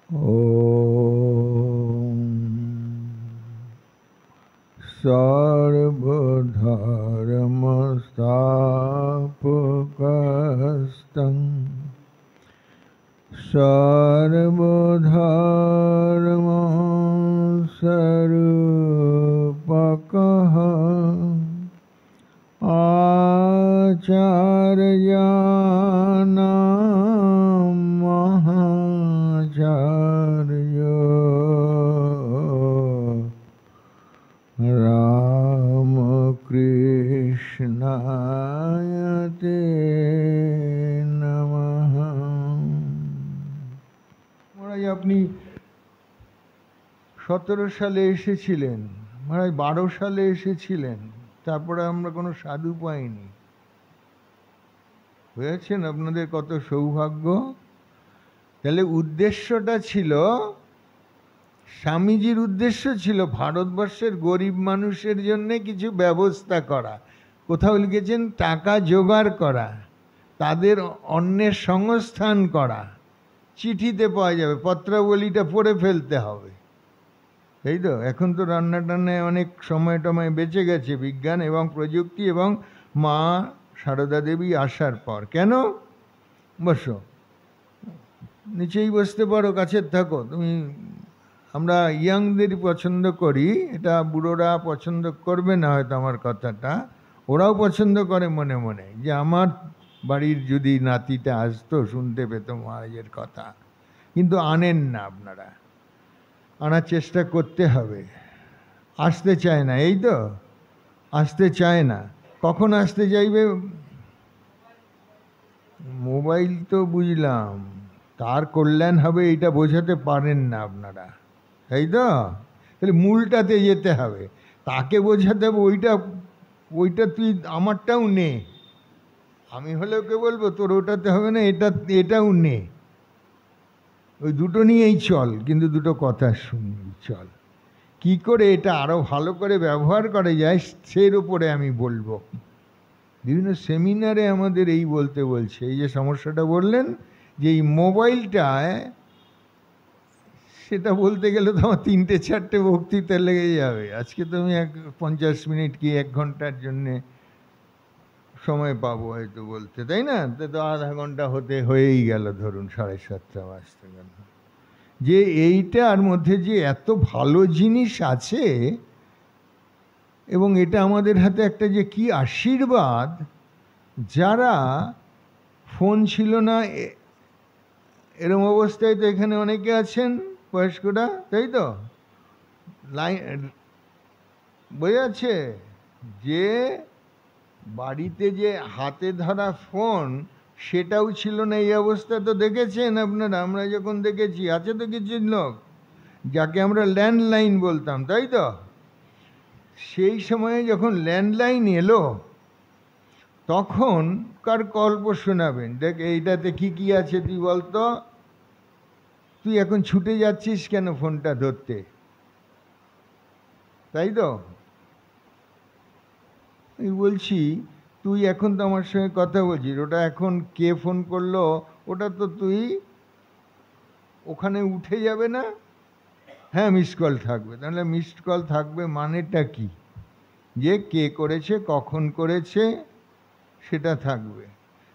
ॐ सर्वधर्मस्थापकस्तं सर्वधर्मस्वरूपकः आचार्याणां महाचार्यो रामकृष्णाय ते नमः। মহারাজ আপনি 17 সালে এসেছিলেন, মহারাজ 12 সালে এসেছিলেন, তারপরে আমরা কোনো সাধু পাইনি। বুঝেছেন আপনাদের কত সৌভাগ্য। তাহলে উদ্দেশ্যটা ছিল, স্বামীজির উদ্দেশ্য ছিল ভারতবর্ষের গরিব মানুষের জন্য কিছু ব্যবস্থা করা। কোথাও লিখেছেন টাকা জোগাড় করা, তাদের অন্যের সংস্থান করা। চিঠিতে পাওয়া যাবে, পত্রাবলীটা পড়ে ফেলতে হবে, তাই তো? এখন তো রান্না টান্নায় অনেক সময় টময় বেঁচে গেছে বিজ্ঞান এবং প্রযুক্তি এবং মা সারদা দেবী আসার পর। কেন? বসো, নিচেই বসতে পারো, কাছের থাকো তুমি। আমরা ইয়াংদের পছন্দ করি, এটা বুড়োরা পছন্দ করবে না হয়তো আমার কথাটা, ওরাও পছন্দ করে মনে মনে, যে আমার বাড়ির যদি নাতিটা আসতো, শুনতে পেত মহারাজের কথা। কিন্তু আনেন না আপনারা, আনার চেষ্টা করতে হবে। আসতে চায় না, এই তো, আসতে চায় না। কখন আসতে চাইবে? মোবাইল তো বুঝলাম, তার কল্যাণ হবে এইটা বোঝাতে পারেন না আপনারা, তাই তো? তাহলে মূলটাতে যেতে হবে, তাকে বোঝাতে হবে ওইটা তুই আমারটাও নে। আমি হলেও কে বলবো তোর ওটাতে হবে না, এটাও নে। ওই দুটো নিয়েই চল, কিন্তু দুটো কথা শুনবি, চল। কি করে এটা আরো ভালো করে ব্যবহার করা যায় সের উপরে আমি বলবো। বিভিন্ন সেমিনারে আমাদের এই বলছে, এই যে সমস্যাটা বললেন যে এই মোবাইলটায়, সেটা বলতে গেলে তো আমার 3-4টে বক্তৃতা লেগে যাবে। আজকে তো আমি 50 মিনিট কি 1 ঘন্টার জন্যে সময় পাবো হয়তো বলতে, তাই না? তো আধা ঘন্টা হয়েই গেল, ধরুন 7:30 বাজতে গেল। যে এইটার মধ্যে যে এত ভালো জিনিস আছে, এবং এটা আমাদের হাতে একটা যে কি আশীর্বাদ। যারা ফোন ছিল না এরম অবস্থায় তো এখানে অনেকে আছেন বয়স্করা, তাই তো? লাইন বোঝাচ্ছে যে বাড়িতে যে হাতে ধরা ফোন, সেটাও ছিল না এই অবস্থা, তো দেখেছেন আপনারা, আমরা যখন দেখেছি। আছে তো কিছু লোক যাকে আমরা ল্যান্ডলাইন বলতাম, তাই তো? সেই সময়ে যখন ল্যান্ডলাইন এলো, তখন কার গল্প শোনাবেন? দেখ এইটাতে কি কি আছে তুই বলতো, তুই এখন ছুটে যাচ্ছিস কেন ফোনটা ধরতে, তাই তো? আমি বলছি তুই এখন তো আমার সঙ্গে কথা বলছিস, ওটা এখন কে ফোন করলো ওটা তো তুই ওখানে উঠে যাবে না? হ্যাঁ, মিসড কল থাকবে। তাহলে মিসড কল থাকবে মানেটা কি? যে কে করেছে, কখন করেছে, সেটা থাকবে।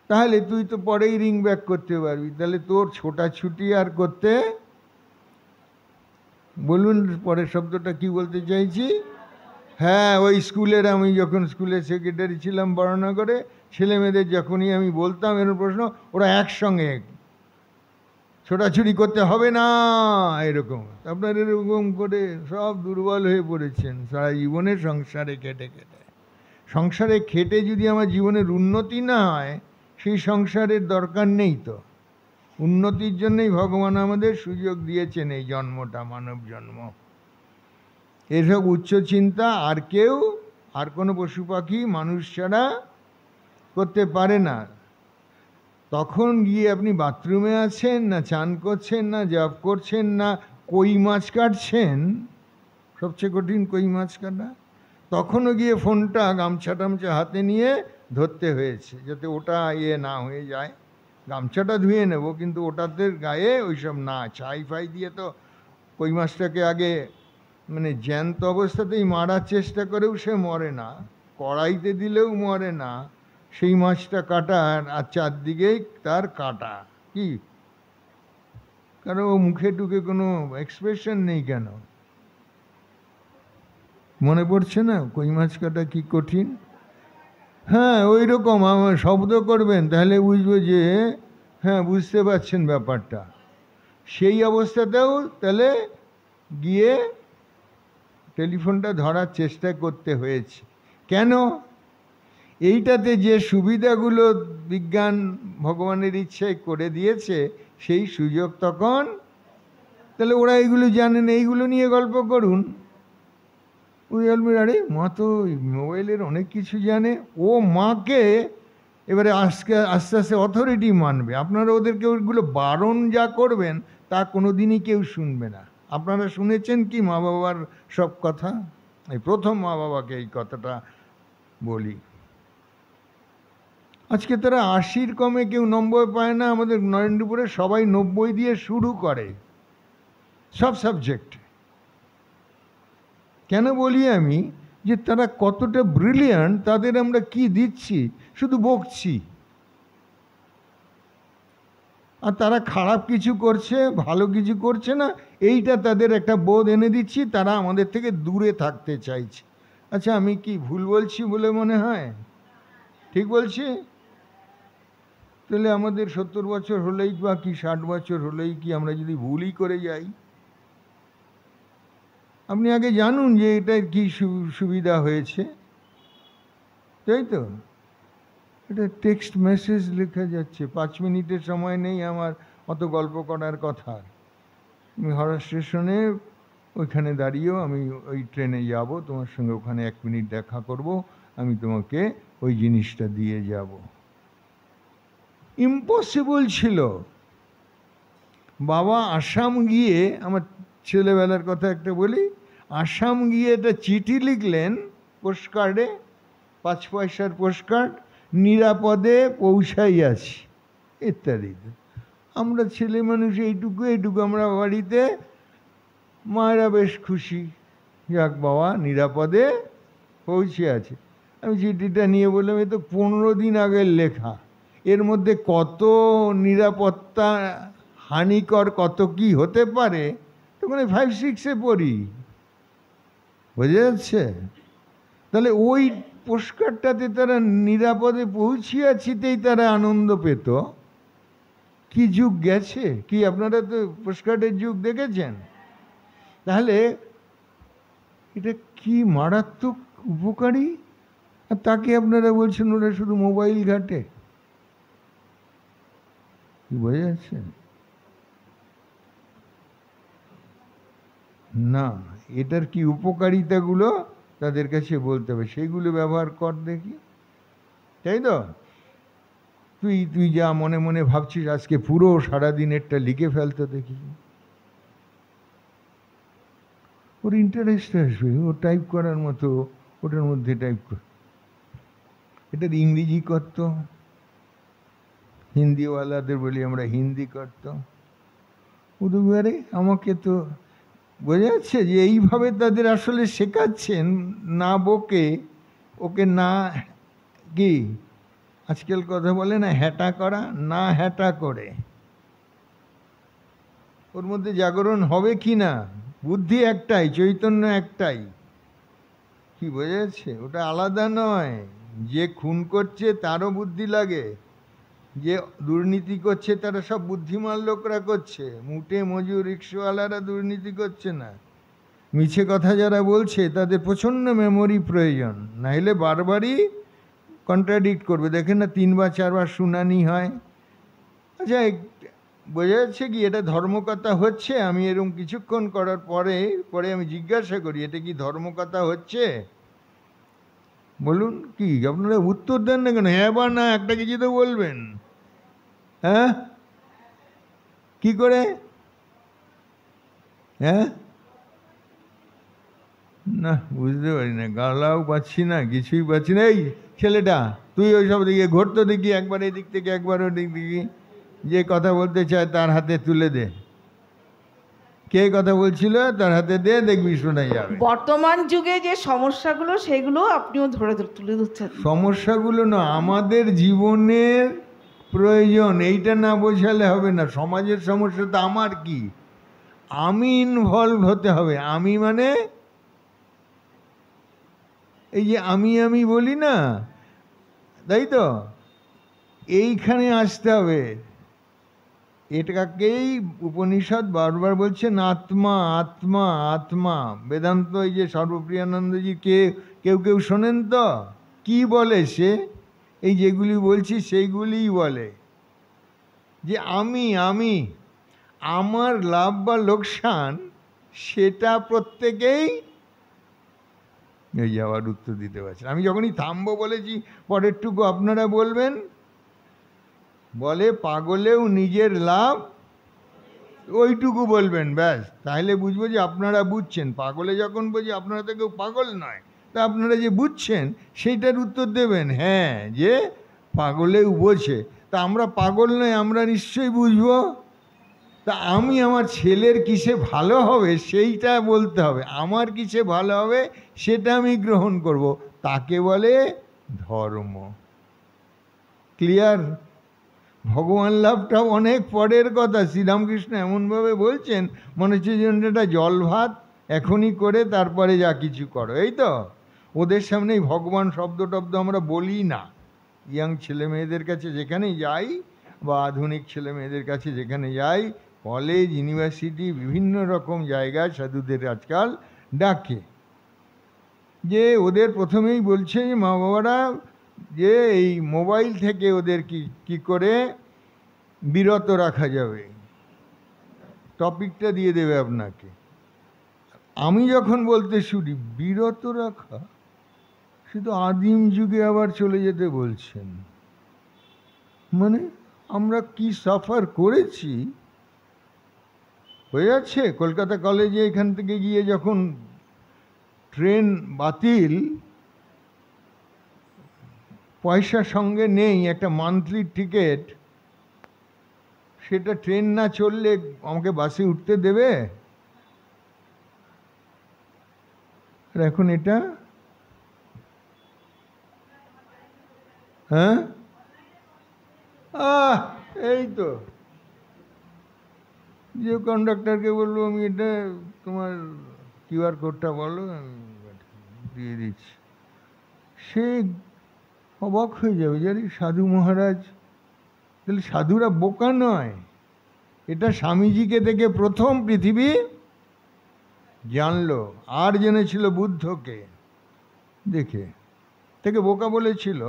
তাহলে তুই তো পরেই রিং ব্যাক করতে পারবি। তাহলে তোর ছোটাছুটি আর করতে, বলুন পরের শব্দটা কি বলতে চাইছি? হ্যাঁ, ওই স্কুলের, আমি যখন স্কুলের সেক্রেটারি ছিলাম বরানগরে, ছেলে মেয়েদের যখনই আমি বলতাম এরকম প্রশ্ন, ওরা একসঙ্গে ছোটাছুটি করতে হবে না এরকম। আপনার এরকম করে সব দুর্বল হয়ে পড়েছেন সারা জীবনে সংসারে খেটে খেটে। সংসারে খেটে যদি আমার জীবনের উন্নতি না হয়, সেই সংসারের দরকার নেই তো। উন্নতির জন্যই ভগবান আমাদের সুযোগ দিয়েছেন এই জন্মটা, মানব জন্ম। এসব উচ্চ চিন্তা আর কেউ, আর কোনো পশু পাখি মানুষ ছাড়া করতে পারে না। তখন গিয়ে আপনি বাথরুমে আছেন, না চান করছেন, না জপ করছেন, না কই মাছ কাটছেন, সবচেয়ে কঠিন কই মাছ কাটা, তখনও গিয়ে ফোনটা গামছা টামছা হাতে নিয়ে ধরতে হয়েছে, যাতে ওটা না হয়ে যায়, গামছাটা ধুয়ে নেব, কিন্তু ওটাতে গায়ে ওইসব না, ছাই ফাই দিয়ে তো কই মাছটাকে আগে মানে জ্যান্ত অবস্থাতেই মারার চেষ্টা করেও সে মরে না, কড়াইতে দিলেও মরে না, সেই মাছটা কাটা, আর চারদিকেই তার কাটা। কি, কারণ ও মুখে টুকে কোনো এক্সপ্রেশন নেই কেন? মনে পড়ছে না কই মাছ কাটা কি কঠিন? হ্যাঁ, ওই রকম আমার শব্দ করবেন, তাহলে বুঝবো যে হ্যাঁ বুঝতে পারছেন ব্যাপারটা। সেই অবস্থাতেও তাহলে গিয়ে টেলিফোনটা ধরার চেষ্টা করতে হয়েছে। কেন? এইটাতে যে সুবিধাগুলো বিজ্ঞান ভগবানের ইচ্ছায় করে দিয়েছে, সেই সুযোগ তখন, তাহলে ওরা এইগুলো জানেন, এইগুলো নিয়ে গল্প করুন। ওই আরে মা তো মোবাইলের অনেক কিছু জানে, ও মাকে এবারে আজকে আস্তে আস্তে অথরিটি মানবে। আপনারা ওদেরকে ওইগুলো বারণ যা করবেন তা কোনো দিনই কেউ শুনবে না। আপনারা শুনেছেন কি মা বাবার সব কথা? এই প্রথম মা বাবাকে এই কথাটা বলি। আজকে তারা 80 কমে কেউ 90 পায় না। আমাদের নরেন্দ্রপুরে সবাই 90 দিয়ে শুরু করে সব সাবজেক্ট। কেন বলি আমি যে তারা কতটা ব্রিলিয়ান্ট, তাদের আমরা কি দিচ্ছি? শুধু বকছি। আর তারা খারাপ কিছু করছে, ভালো কিছু করছে না, এইটা তাদের একটা বোধ এনে দিচ্ছি, তারা আমাদের থেকে দূরে থাকতে চাইছে। আচ্ছা, আমি কি ভুল বলছি বলে মনে হয়? ঠিক বলছি? তাহলে আমাদের 70 বছর হলেই বা কি 60 বছর হলেই কি আমরা যদি ভুলই করে যাই? আপনি আগে জানুন যে এটা কি সুবিধা হয়েছে, তাই তো? এটা টেক্সট মেসেজ লেখা যাচ্ছে, 5 মিনিটের সময় নেই আমার অত গল্প করার কথা। আমি হাওড়া স্টেশনে ওইখানে দাঁড়িয়েও আমি ওই ট্রেনে যাব, তোমার সঙ্গে ওখানে 1 মিনিট দেখা করব, আমি তোমাকে ওই জিনিসটা দিয়ে যাব। ইম্পসিবল ছিল। বাবা আসাম গিয়ে, আমার ছেলেবেলার কথা একটা বলি, আসাম গিয়ে একটা চিঠি লিখলেন পোস্টকার্ডে, 5 পয়সার পোস্টকার্ড, নিরাপদে পৌঁছাইয়াছি ইত্যাদি। আমরা ছেলে মানুষ এইটুকু আমরা বাড়িতে, মায়েরা বেশ খুশি, যাক বাবা নিরাপদে পৌঁছে আছে। আমি চিঠিটা নিয়ে বললাম, এ তো 15 দিন আগের লেখা, এর মধ্যে কত নিরাপত্তা হানিকর কত কি হতে পারে, তখন 5-6-এ পড়ি, বোঝা যাচ্ছে? তাহলে ওই পোস্টকার্ডটাতে তারা নিরাপদে পৌঁছিয়াছিতেই তারা আনন্দ পেত। কি যুগ গেছে! কি আপনারা তো পোস্টকার্ডের যুগ দেখেছেন? তাহলে এটা কি মারাত্মক উপকারী, আর তাকে আপনারা বলছেন ওরা শুধু মোবাইল ঘাটে। কি বোঝা যাচ্ছে? না, এটার কি উপকারিতাগুলো তাদের কাছে বলতে হবে, সেইগুলো ব্যবহার কর দেখি, তাই তো? তুই যা মনে মনে ভাবছিস আজকে পুরো সারাদিনেরটা লিখে ফেলতো দেখি, ওর ইন্টারেস্ট আসবে, ও টাইপ করার মতো ওটার মধ্যে টাইপ কর। এটার ইংরেজি করত, হিন্দিওয়ালাদের বলি আমরা হিন্দি করত। উদুবারে আমাকে তো বোঝা যাচ্ছে যে এইভাবে তাদের আসলে শেখাচ্ছেন, না বকে, ওকে না কি আজকাল কথা বলে না হ্যাটা করা, না হ্যাটা করে ওর মধ্যে জাগরণ হবে কি না? বুদ্ধি একটাই, চৈতন্য একটাই। কি বোঝা যাচ্ছে? ওটা আলাদা নয়। যে খুন করছে তারও বুদ্ধি লাগে, যে দুর্নীতি করছে তারা সব বুদ্ধিমান লোকরা করছে, মুটে মজুর রিক্সাওয়ালারা দুর্নীতি করছে না। মিছে কথা যারা বলছে তাদের প্রচণ্ড মেমোরি প্রয়োজন, নাহলে বারবারই কন্ট্রাডিক্ট করবে। দেখেন না 3 বা 4 বার শুনানি হয়। আচ্ছা, বোঝা যাচ্ছে কি এটা ধর্মকথা হচ্ছে? আমি এরকম কিছুক্ষণ করার পরে আমি জিজ্ঞাসা করি এটা কি ধর্মকথা হচ্ছে? বলুন, কি আপনারা উত্তর দেন না কেন? হ্যাঁ বা না একটা কিছু তো বলবেন। হ্যাঁ, কি করে? হ্যাঁ, না বুঝতে পারি না, গালাও পাচ্ছি না, কিছুই পাচ্ছি না। এই ছেলেটা তুই ওই সব দিকে ঘুরতো দেখি, একবার এদিক থেকে একবার ওই দিক দেখি, যে কথা বলতে চায় তার হাতে তুলে দে, কে কথা বলছিল তার হাতে দে, দেখবি শোনা যাবে। বর্তমান যুগে যে সমস্যাগুলো সেগুলো আপনিও তুলে ধরছেন। সমস্যাগুলো না, আমাদের জীবনের প্রয়োজন, এইটা না বোঝালে হবে না। সমাজের সমস্যা তো আমার কি, আমি ইনভলভ হতে হবে। আমি মানে এই যে আমি বলি না, তাই তো, এইখানে আসতে হবে। এটাকেই উপনিষদ বারবার বলছেন আত্মা আত্মা আত্মা। বেদান্ত এই যে সর্বপ্রিয়ানন্দজি কেউ কেউ শোনেন তো কি বলে, সে এই যেগুলি বলছি সেইগুলিই বলে যে আমি আমার লাভ বা লোকসান সেটা প্রত্যেকেই এই আবার উত্তর দিতে পারছেন। আমি যখনই থামবো বলেছি পরেরটুকু আপনারা বলবেন, বলে পাগলেও নিজের লাভ, ওইটুকু বলবেন ব্যাস, তাহলে বুঝবো যে আপনারা বুঝছেন। পাগলে যখন বলছি আপনারা তো কেউ পাগল নয়, তা আপনারা যে বুঝছেন সেইটার উত্তর দেবেন হ্যাঁ, যে পাগলেও বোঝে। তা আমরা পাগল নয়, আমরা নিশ্চয়ই বুঝবো। তা আমি আমার ছেলের কিসে ভালো হবে সেইটা বলতে হবে, আমার কিসে ভালো হবে সেটা আমি গ্রহণ করব, তাকে বলে ধর্ম। ক্লিয়ার? ভগবান লাভটা অনেক পরের কথা। শ্রীরামকৃষ্ণ এমনভাবে বলছেন মনে হচ্ছে যেন এটা জল ভাত এখনই করে তারপরে যা কিছু করো, এই তো। ওদের সামনেই ভগবান শব্দ টব্দ আমরা বলি না। ইয়াং ছেলে মেয়েদের কাছে যেখানেই যাই বা আধুনিক ছেলে মেয়েদের কাছে যেখানে যাই, কলেজ ইউনিভার্সিটি বিভিন্ন রকম জায়গায় সাধুদের আজকাল ডাকে, যে ওদের প্রথমেই বলছে যে মা বাবারা যে এই মোবাইল থেকে ওদের কি করে বিরত রাখা যাবে, টপিকটা দিয়ে দেবে আপনাকে। আমি যখন বলতে শুনি বিরত রাখা, সে তো আদিম যুগে আবার চলে যেতে বলছেন। মানে আমরা কি সাফার করেছি হয়ে যাচ্ছে। কলকাতা কলেজে এখান থেকে গিয়ে যখন ট্রেন বাতিল, পয়সা সঙ্গে নেই, একটা মান্থলি টিকিট, সেটা ট্রেন না চললে আমাকে বাসে উঠতে দেবে? আর এখন এটা হ্যাঁ এই তো যে কন্ডাক্টরকে বলবো আমি এটা তোমার কিউআর কোডটা বলো, আমি দিয়ে দিচ্ছি। সে অবাক হয়ে যাবে, জানি সাধু মহারাজ। তাহলে সাধুরা বোকা নয়, এটা স্বামীজিকে দেখে প্রথম পৃথিবী জানলো, আর জেনেছিল বুদ্ধকে দেখে, থেকে বোকা বলেছিল,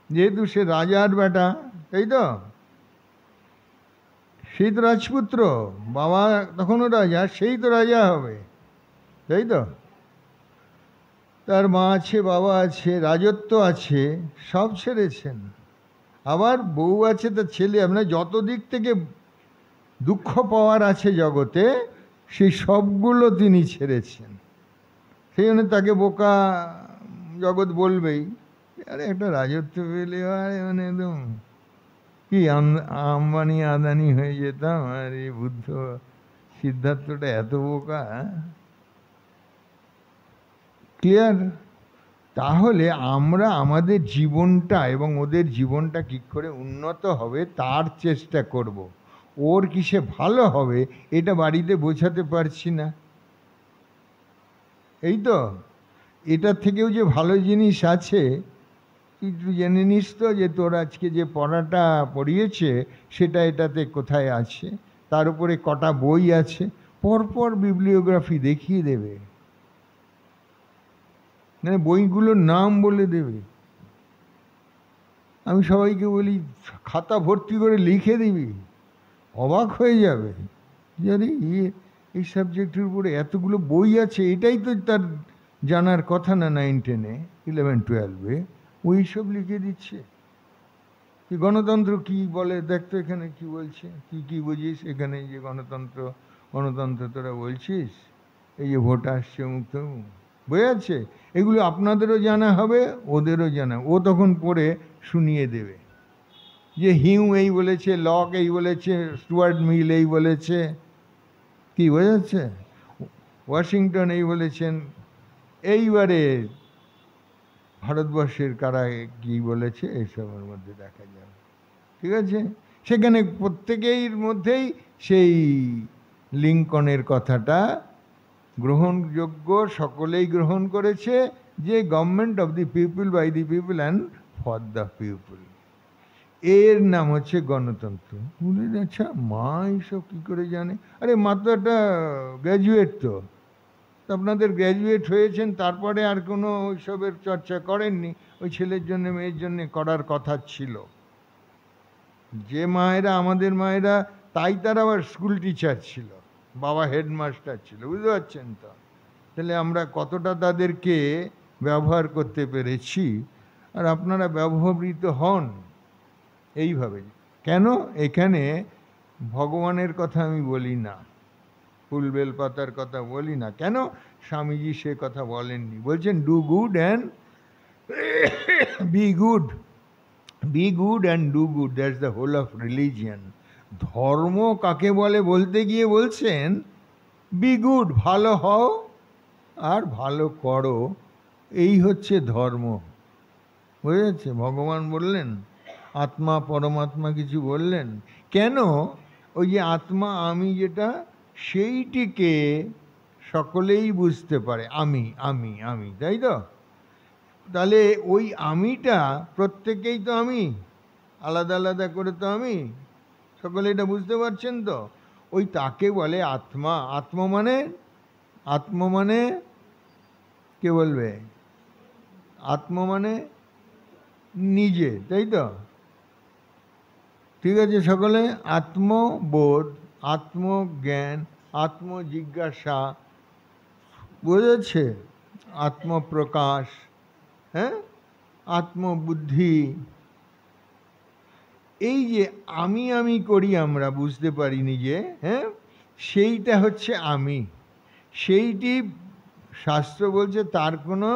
যেহেতু সে রাজার বেটা, তাই তো, সেই তো রাজপুত্র, বাবা তখনও রাজা, সেই তো রাজা হবে, তাই তো। তার মা আছে, বাবা আছে, রাজত্ব আছে, সব ছেড়েছেন। আবার বউ আছে, তার ছেলে, আপনার যত দিক থেকে দুঃখ পাওয়ার আছে জগতে সেই সবগুলো তিনি ছেড়েছেন। সেই জন্য তাকে বোকা জগৎ বলবেই। আরে একটা রাজত্ব পেলে মানে একদম কি আম্বানি আদানি হয়ে যেতাম, আর এই বুদ্ধ সিদ্ধার্থটা এত বোকা। ক্লিয়ার? তাহলে আমরা আমাদের জীবনটা এবং ওদের জীবনটা কী করে উন্নত হবে তার চেষ্টা করব। ওর কিসে ভালো হবে এটা বাড়িতে বোঝাতে পারছি না, এই তো। এটার থেকেও যে ভালো জিনিস আছে একটু জেনে নিস তো, যে তোর আজকে যে পড়াটা পড়িয়েছে সেটা এটাতে কোথায় আছে, তার উপরে কটা বই আছে, পরপর বিবলিওগ্রাফি দেখিয়ে দেবে, মানে বইগুলোর নাম বলে দেবে। আমি সবাইকে বলি খাতা ভর্তি করে লিখে দিবি, অবাক হয়ে যাবে জানি এই সাবজেক্টের উপরে এতগুলো বই আছে। এটাই তো তার জানার কথা না 9, 10, 11, 12 ওই সব লিখে দিচ্ছে। কি গণতন্ত্র কি বলে দেখতো, এখানে কি বলছে, কি বুঝিস এখানে, যে গণতন্ত্র তোরা বলছিস, এই যে ভোট আসছে মুক্ত বই আছে, এগুলো আপনাদেরও জানা হবে ওদেরও জানা, ও তখন পড়ে শুনিয়ে দেবে। যে হিউ এই বলেছে, লক এই বলেছে, স্টুয়ার্ট মিল এই বলেছে, কি বোঝাচ্ছে, ওয়াশিংটন এই বলেছেন। এইবারে ভারতবর্ষের কারা কি বলেছে এইসবের মধ্যে দেখা যাবে, ঠিক আছে। সেখানে প্রত্যেকের মধ্যেই সেই লিঙ্কনের কথাটা গ্রহণযোগ্য, সকলেই গ্রহণ করেছে, যে government of the people, by the people and for the people, এর নাম হচ্ছে গণতন্ত্র। বললেন আচ্ছা মা এইসব কী করে জানে? আরে মা তো একটা গ্র্যাজুয়েট, তো আপনাদের গ্র্যাজুয়েট হয়েছেন, তারপরে আর কোনো ওইসবের চর্চা করেননি, ওই ছেলের জন্য মেয়ের জন্য করার কথা ছিল। যে মায়েরা, আমাদের মায়েরা, তাই তারা আবার স্কুল টিচার ছিল, বাবা হেডমাস্টার ছিল, বুঝতে পারছেন তো? তাহলে আমরা কতটা তাদেরকে ব্যবহার করতে পেরেছি, আর আপনারা ব্যবহৃত হন এইভাবে। কেন? এখানে ভগবানের কথা আমি বলি না, ফুল বেল পাতার কথা বলি না। কেন? স্বামীজি সে কথা বলেননি, বলছেন do good and be good, be good and do good, that's the whole of religion. ধর্ম কাকে বলে বলতে গিয়ে বলছেন বি গুড, ভালো হও আর ভালো করো, এই হচ্ছে ধর্ম, বুঝে যাচ্ছে? ভগবান বললেন, আত্মা পরমাত্মা কিছু বললেন কেন? ওই যে আত্মা আমি যেটা, সেইটিকে সকলেই বুঝতে পারে, আমি আমি আমি, তাই তো? তাহলে ওই আমিটা প্রত্যেকেই তো আমি, আলাদা আলাদা করে তো আমি, সকলে এটা বুঝতে পারছেন তো? ওই তাকে বলে আত্মা। আত্মা মানে, আত্মা মানে কে বলবে? আত্মা মানে নিজে, তাই তো? ঠিক আছে, সকলে আত্মবোধ, আত্মজ্ঞান, আত্মজিজ্ঞাসা, বুঝেছে? আত্মপ্রকাশ, হ্যাঁ, আত্মবুদ্ধি, এই যে আমি আমি করি আমরা, বুঝতে পারি নিজে, হ্যাঁ, সেইটা হচ্ছে আমি। সেইটি শাস্ত্র বলছে তার কোনো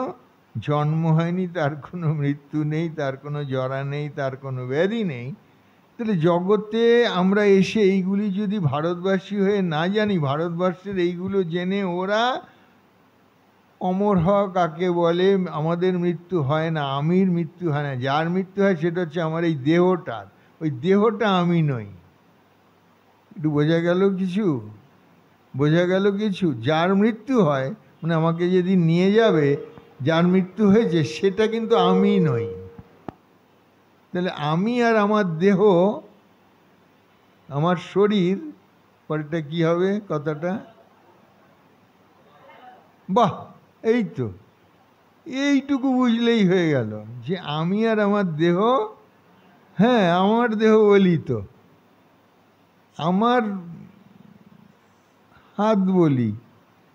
জন্ম হয়নি, তার কোনো মৃত্যু নেই, তার কোনো জরা নেই, তার কোনো ব্যাধি নেই। তাহলে জগতে আমরা এসে এইগুলি যদি ভারতবাসী হয়ে না জানি, ভারতবর্ষের এইগুলো জেনে ওরা অমর হওয়া কাকে বলে, আমাদের মৃত্যু হয় না, আমির মৃত্যু হয় না, যার মৃত্যু হয় সেটা হচ্ছে আমার এই দেহটার, ওই দেহটা আমি নই। একটু বোঝা গেল কিছু? বোঝা গেল কিছু? যার মৃত্যু হয় মানে আমাকে যেদিন নিয়ে যাবে, যার মৃত্যু হয়েছে সেটা কিন্তু আমি নই। তাহলে আমি আর আমার দেহ, আমার শরীর, পরেরটা কি হবে কথাটা? বাহ, এই তো, এইটুকু বুঝলেই হয়ে গেল যে আমি আর আমার দেহ, হ্যাঁ আমার দেহ বলি তো, আমার হাত বলি,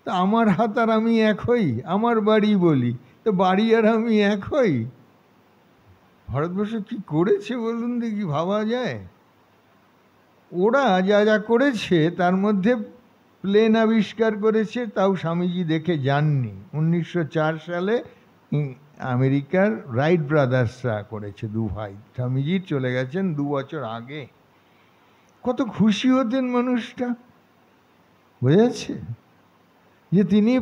তা আমার হাত আর আমি এক হই। আমার বাড়ি বলি, তো বাড়ি আর আমি এক হই। ভারতবর্ষ কি করেছে বলুন দেখি, ভাবা যায়? ওরা যা যা করেছে তার মধ্যে প্লেন আবিষ্কার করেছে, তাও স্বামীজি দেখে যাননি। 1904 সালে আমেরিকার রাইট ব্রাদার্সরা করেছে, দু ভাই। স্বামীজি চলে গেছেন 2 বছর আগে। কত খুশি হতেন মানুষটা, বুঝেছে? যে তিনি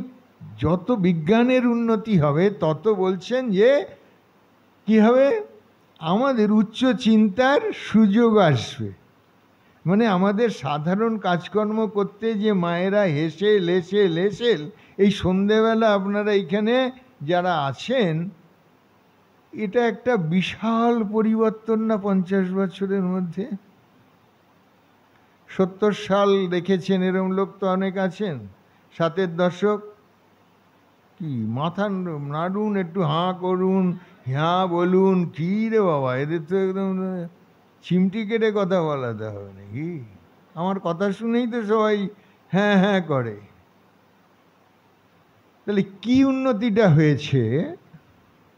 যত বিজ্ঞানের উন্নতি হবে তত বলছেন যে কি হবে, আমাদের উচ্চ চিন্তার সুযোগ আসবে। মানে আমাদের সাধারণ কাজকর্ম করতে যে মায়েরা হেসে লেসে লেসেল, এই সন্ধেবেলা আপনারা এখানে যারা আছেন, এটা একটা বিশাল পরিবর্তন না 50 বছরের মধ্যে? 70 সাল দেখেছেন এরম লোক তো অনেক আছেন, 7-এর দশক। কি মাথা নাড়ুন, একটু হাঁ করুন, হ্যাঁ বলুন, কী রে বাবা, এদের তো একদম চিমটি কেটে কথা বলাতে হবে নাকি? আমার কথা শুনেই তো সবাই হ্যাঁ হ্যাঁ করে। তাহলে কি উন্নতিটা হয়েছে,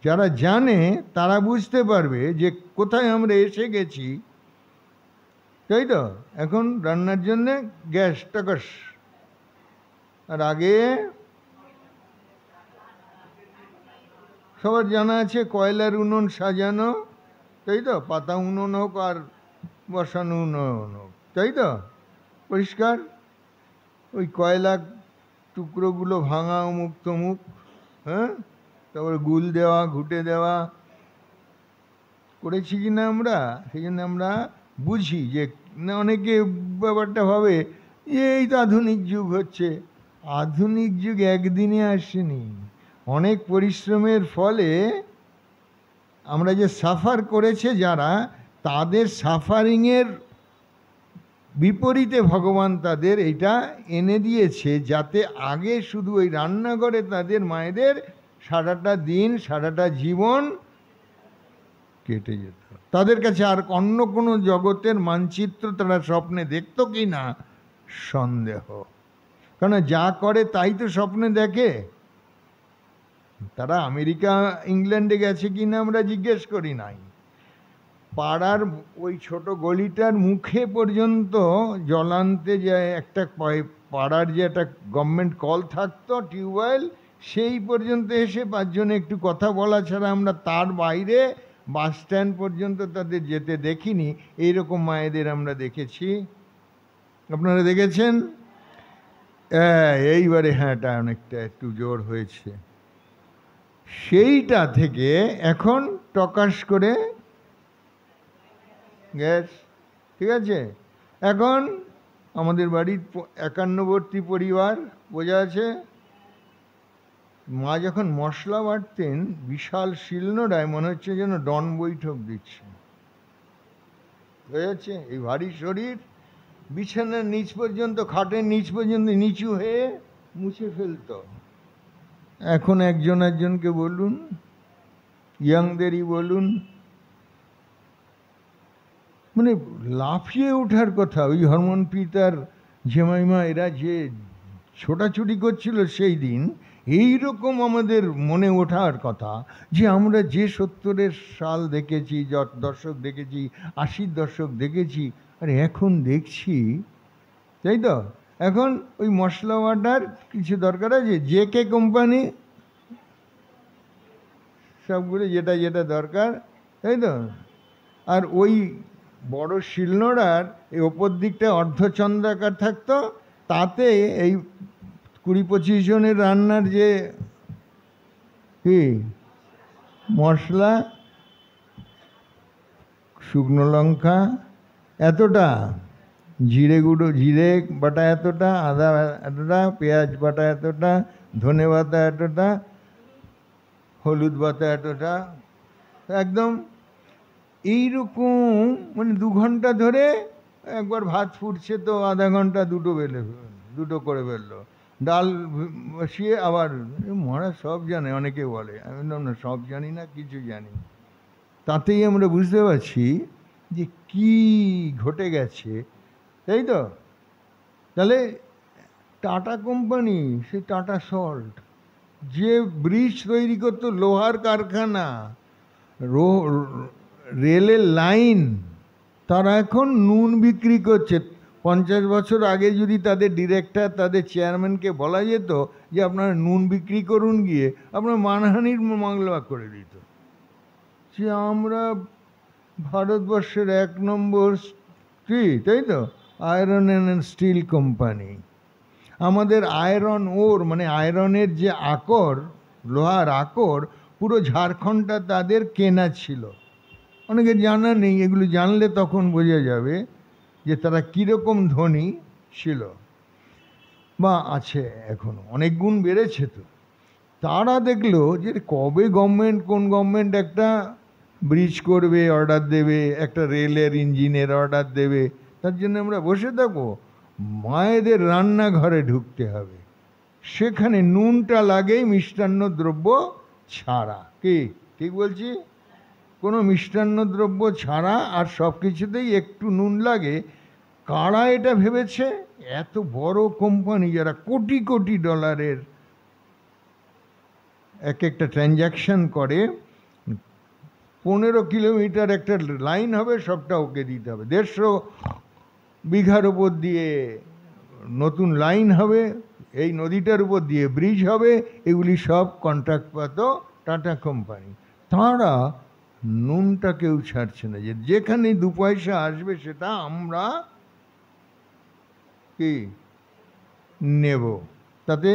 যারা জানে তারা বুঝতে পারবে যে কোথায় আমরা এসে গেছি, তাই তো? এখন রান্নার জন্যে গ্যাস টাকাস, আর আগে সবার জানা আছে কয়লার উনুন সাজানো, তাই তো? পাতা উনুন হোক আর বসানো উনুন হোক, তাই তো? পরিষ্কার। ওই কয়লা টুকরোগুলো ভাঙা অমুক তমুক, হ্যাঁ, তারপরে গুল দেওয়া, ঘুটে দেওয়া করেছি কি না আমরা? সেই জন্য আমরা বুঝি যে না, অনেকে ব্যাপারটা ভাবে যে এই তো আধুনিক যুগ হচ্ছে। আধুনিক যুগ একদিনে আসেনি, অনেক পরিশ্রমের ফলে আমরা যে সাফার করেছে যারা, তাদের সাফারিংয়ের বিপরীতে ভগবান তাদের এটা এনে দিয়েছে, যাতে আগে শুধু ওই রান্নাঘরে তাদের মায়েদের সারাটা দিন সারাটা জীবন কেটে যেত। তাদের কাছে আর অন্য কোনো জগতের মানচিত্র তারা স্বপ্নে দেখত কি না সন্দেহ, কারণ যা করে তাই তো স্বপ্নে দেখে। তারা আমেরিকা ইংল্যান্ডে গেছে কি না আমরা জিজ্ঞেস করি নাই। পাড়ার ওই ছোট গলিটার মুখে পর্যন্ত জল আনতে যায় একটা পাড়ার যে একটা গভর্নমেন্ট কল থাকতো, টিউবওয়েল, সেই পর্যন্ত এসে পাঁচজনে একটু কথা বলা ছাড়া আমরা তার বাইরে বাস স্ট্যান্ড পর্যন্ত তাদের যেতে দেখিনি। এইরকম মায়েদের আমরা দেখেছি। আপনারা দেখেছেন? এইবারে হ্যাঁ, এটা অনেকটা একটু জোর হয়েছে। সেইটা থেকে এখন টকাশ করে গ্যাস, ঠিক আছে। এখন আমাদের বাড়ির 51বর্তী পরিবার, বোঝা আছে, মা যখন মশলা বাটতেন বিশাল শিলনোড়ায় মনে হচ্ছে যেন ডন বৈঠক দিচ্ছে, বোঝা যাচ্ছে। এই ভারী শরীর বিছানার নিচ পর্যন্ত, খাটের নিচ পর্যন্ত নিচু হয়ে মুছে ফেলতো। এখন একজনকে বলুন, ইয়াংদেরই বলুন, মানে লাফিয়ে ওঠার কথা। ওই হরমনপ্রীত আর জেমাইমা এরা যে ছোটাছুটি করছিল সেই দিন, এইরকম আমাদের মনে ওঠার কথা যে আমরা যে 70-এর সাল দেখেছি, দর্শক দেখেছি, 80-র দশক দেখেছি, আর এখন দেখছি, তাই তো? এখন ওই মশলা বাটার কিছু দরকার আছে, জেকে কোম্পানি সবগুলো যেটা যেটা দরকার, তাই তো? আর ওই বড় শিলনোড়ার এই ওপর দিকটা অর্ধচন্দ্রাকার থাকতো, তাতে এই 20-25 জনের রান্নার যে কি মশলা, শুকনো লঙ্কা এতটা, জিরে গুঁড়ো, জিরে বাটা এতটা, আদা এতটা, পেঁয়াজ বাটা এতটা, ধনে বাটা এতটা, হলুদ বাটা এতটা, একদম এইরকম। মানে 2 ঘন্টা ধরে একবার ভাত ফুটছে তো আধা ঘন্টা দুটো করে ফেললো। ডাল বসিয়ে আবার, মহারাজ সব জানে, অনেকে বলে। আমি বললাম না, সব জানি না, কিছু জানি। তাতেই আমরা বুঝতে পারছি যে কি ঘটে গেছে, তাই তো? তাহলে টাটা কোম্পানি, সে টাটা সল্ট, যে ব্রিজ তৈরি করতো, লোহার কারখানা, রেলের লাইন, তারা এখন নুন বিক্রি করছে। 50 বছর আগে যদি তাদের ডিরেক্টর, তাদের চেয়ারম্যানকে বলা যেত যে আপনারা নুন বিক্রি করুন গিয়ে, আপনার মানহানির মামলা করে দিত। যে আমরা ভারতবর্ষের 1 নম্বর তাই তো আয়রন অ্যান্ড স্টিল কোম্পানি। আমাদের আয়রন ওর, মানে আয়রনের যে আকর, লোহার আকর, পুরো ঝাড়খণ্ডটা তাদের কেনা ছিল। অনেকের জানা নেই, এগুলো জানলে তখন বোঝা যাবে যে তারা কীরকম ধনী ছিল বা আছে। এখনও অনেক গুণ বেড়েছে। তো তারা দেখলো যে কবে কোন গভর্নমেন্ট একটা ব্রিজ করবে, অর্ডার দেবে, একটা রেলের ইঞ্জিনের অর্ডার দেবে, তার জন্য আমরা বসে থাকবো? মায়েদের রান্নাঘরে ঢুকতে হবে, সেখানে নুনটা লাগেই মিষ্টান্ন দ্রব্য ছাড়া। কি ঠিক বলছি? কোনো মিষ্টান্ন দ্রব্য ছাড়া, আর সব কিছুতেই একটু নুন লাগে। কারা এটা ভেবেছে? এত বড় কোম্পানি যারা কোটি কোটি ডলারের একটা ট্রানজ্যাকশন করে, 15 কিলোমিটার একটা লাইন হবে, সবটা ওকে দিতে হবে। 150 বিঘার উপর দিয়ে নতুন লাইন হবে, এই নদীটার উপর দিয়ে ব্রিজ হবে, এগুলি সব কন্ট্রাক্ট পাত টাটা কোম্পানি। তাঁরা নুনটা কেউ ছাড়ছে না, যে যেখানে 2 পয়সা আসবে সেটা আমরা কি নেব, তাতে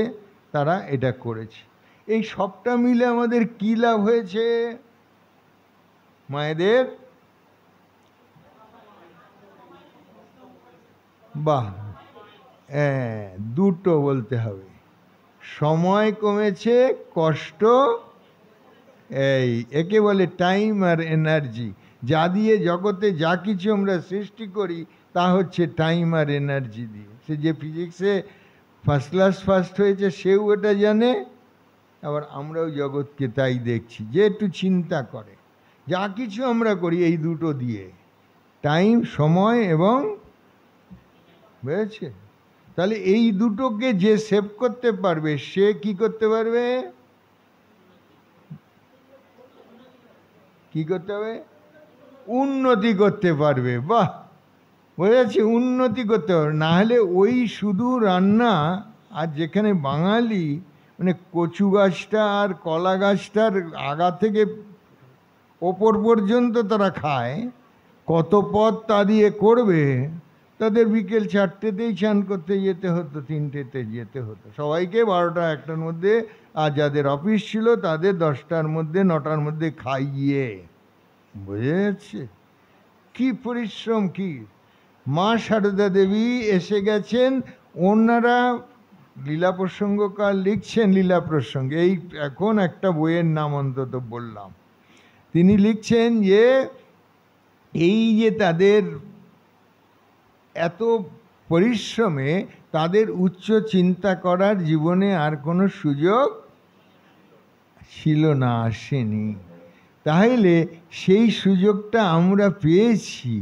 তারা এটা করেছে। এই সবটা মিলে আমাদের কি লাভ হয়েছে মায়েদের? বাহ, দুটো বলতে হবে, সময় কমেছে, কষ্ট, একে বলে টাইম আর এনার্জি। যা দিয়ে জগতে যা কিছু আমরা সৃষ্টি করি তা হচ্ছে টাইম আর এনার্জি দিয়ে। সে যে ফিজিক্সে ফার্স্ট ক্লাস ফার্স্ট হয়েছে সেও এটা জানে, আবার আমরাও জগৎকে তাই দেখছি। যে একটু চিন্তা করে, যা কিছু আমরা করি এই দুটো দিয়ে, টাইম সময় এবং, বুঝেছে? তাহলে এই দুটোকে যে সেভ করতে পারবে সে কি করতে পারবে? কি করতে হবে? উন্নতি করতে পারবে। বাহ, বুঝেছে? উন্নতি করতে পারবে। না হলে ওই শুধু রান্না, আর যেখানে বাঙালি মানে কচু গাছটা আর কলা গাছটার আগা থেকে ওপর পর্যন্ত তারা খায়, কত পদ তা দিয়ে করবে, তাদের বিকেল 4টেতেই চান করতে যেতে হতো, 3টেতে যেতে হতো সবাইকে, 12টা 1টার মধ্যে, আর যাদের অফিস ছিল তাদের 10টার মধ্যে 9টার মধ্যে খাইয়ে। বুঝে যাচ্ছে কি পরিশ্রম! কি মা সারদা দেবী এসে গেছেন, ওনারা লীলা প্রসঙ্গকার লিখছেন, লীলা প্রসঙ্গে, এই এখন একটা বইয়ের নাম অন্তত বললাম, তিনি লিখছেন যে এই যে তাদের এত পরিশ্রমে তাদের উচ্চ চিন্তা করার জীবনে আর কোনো সুযোগ ছিল না, আসেনি। তাহলে সেই সুযোগটা আমরা পেয়েছি।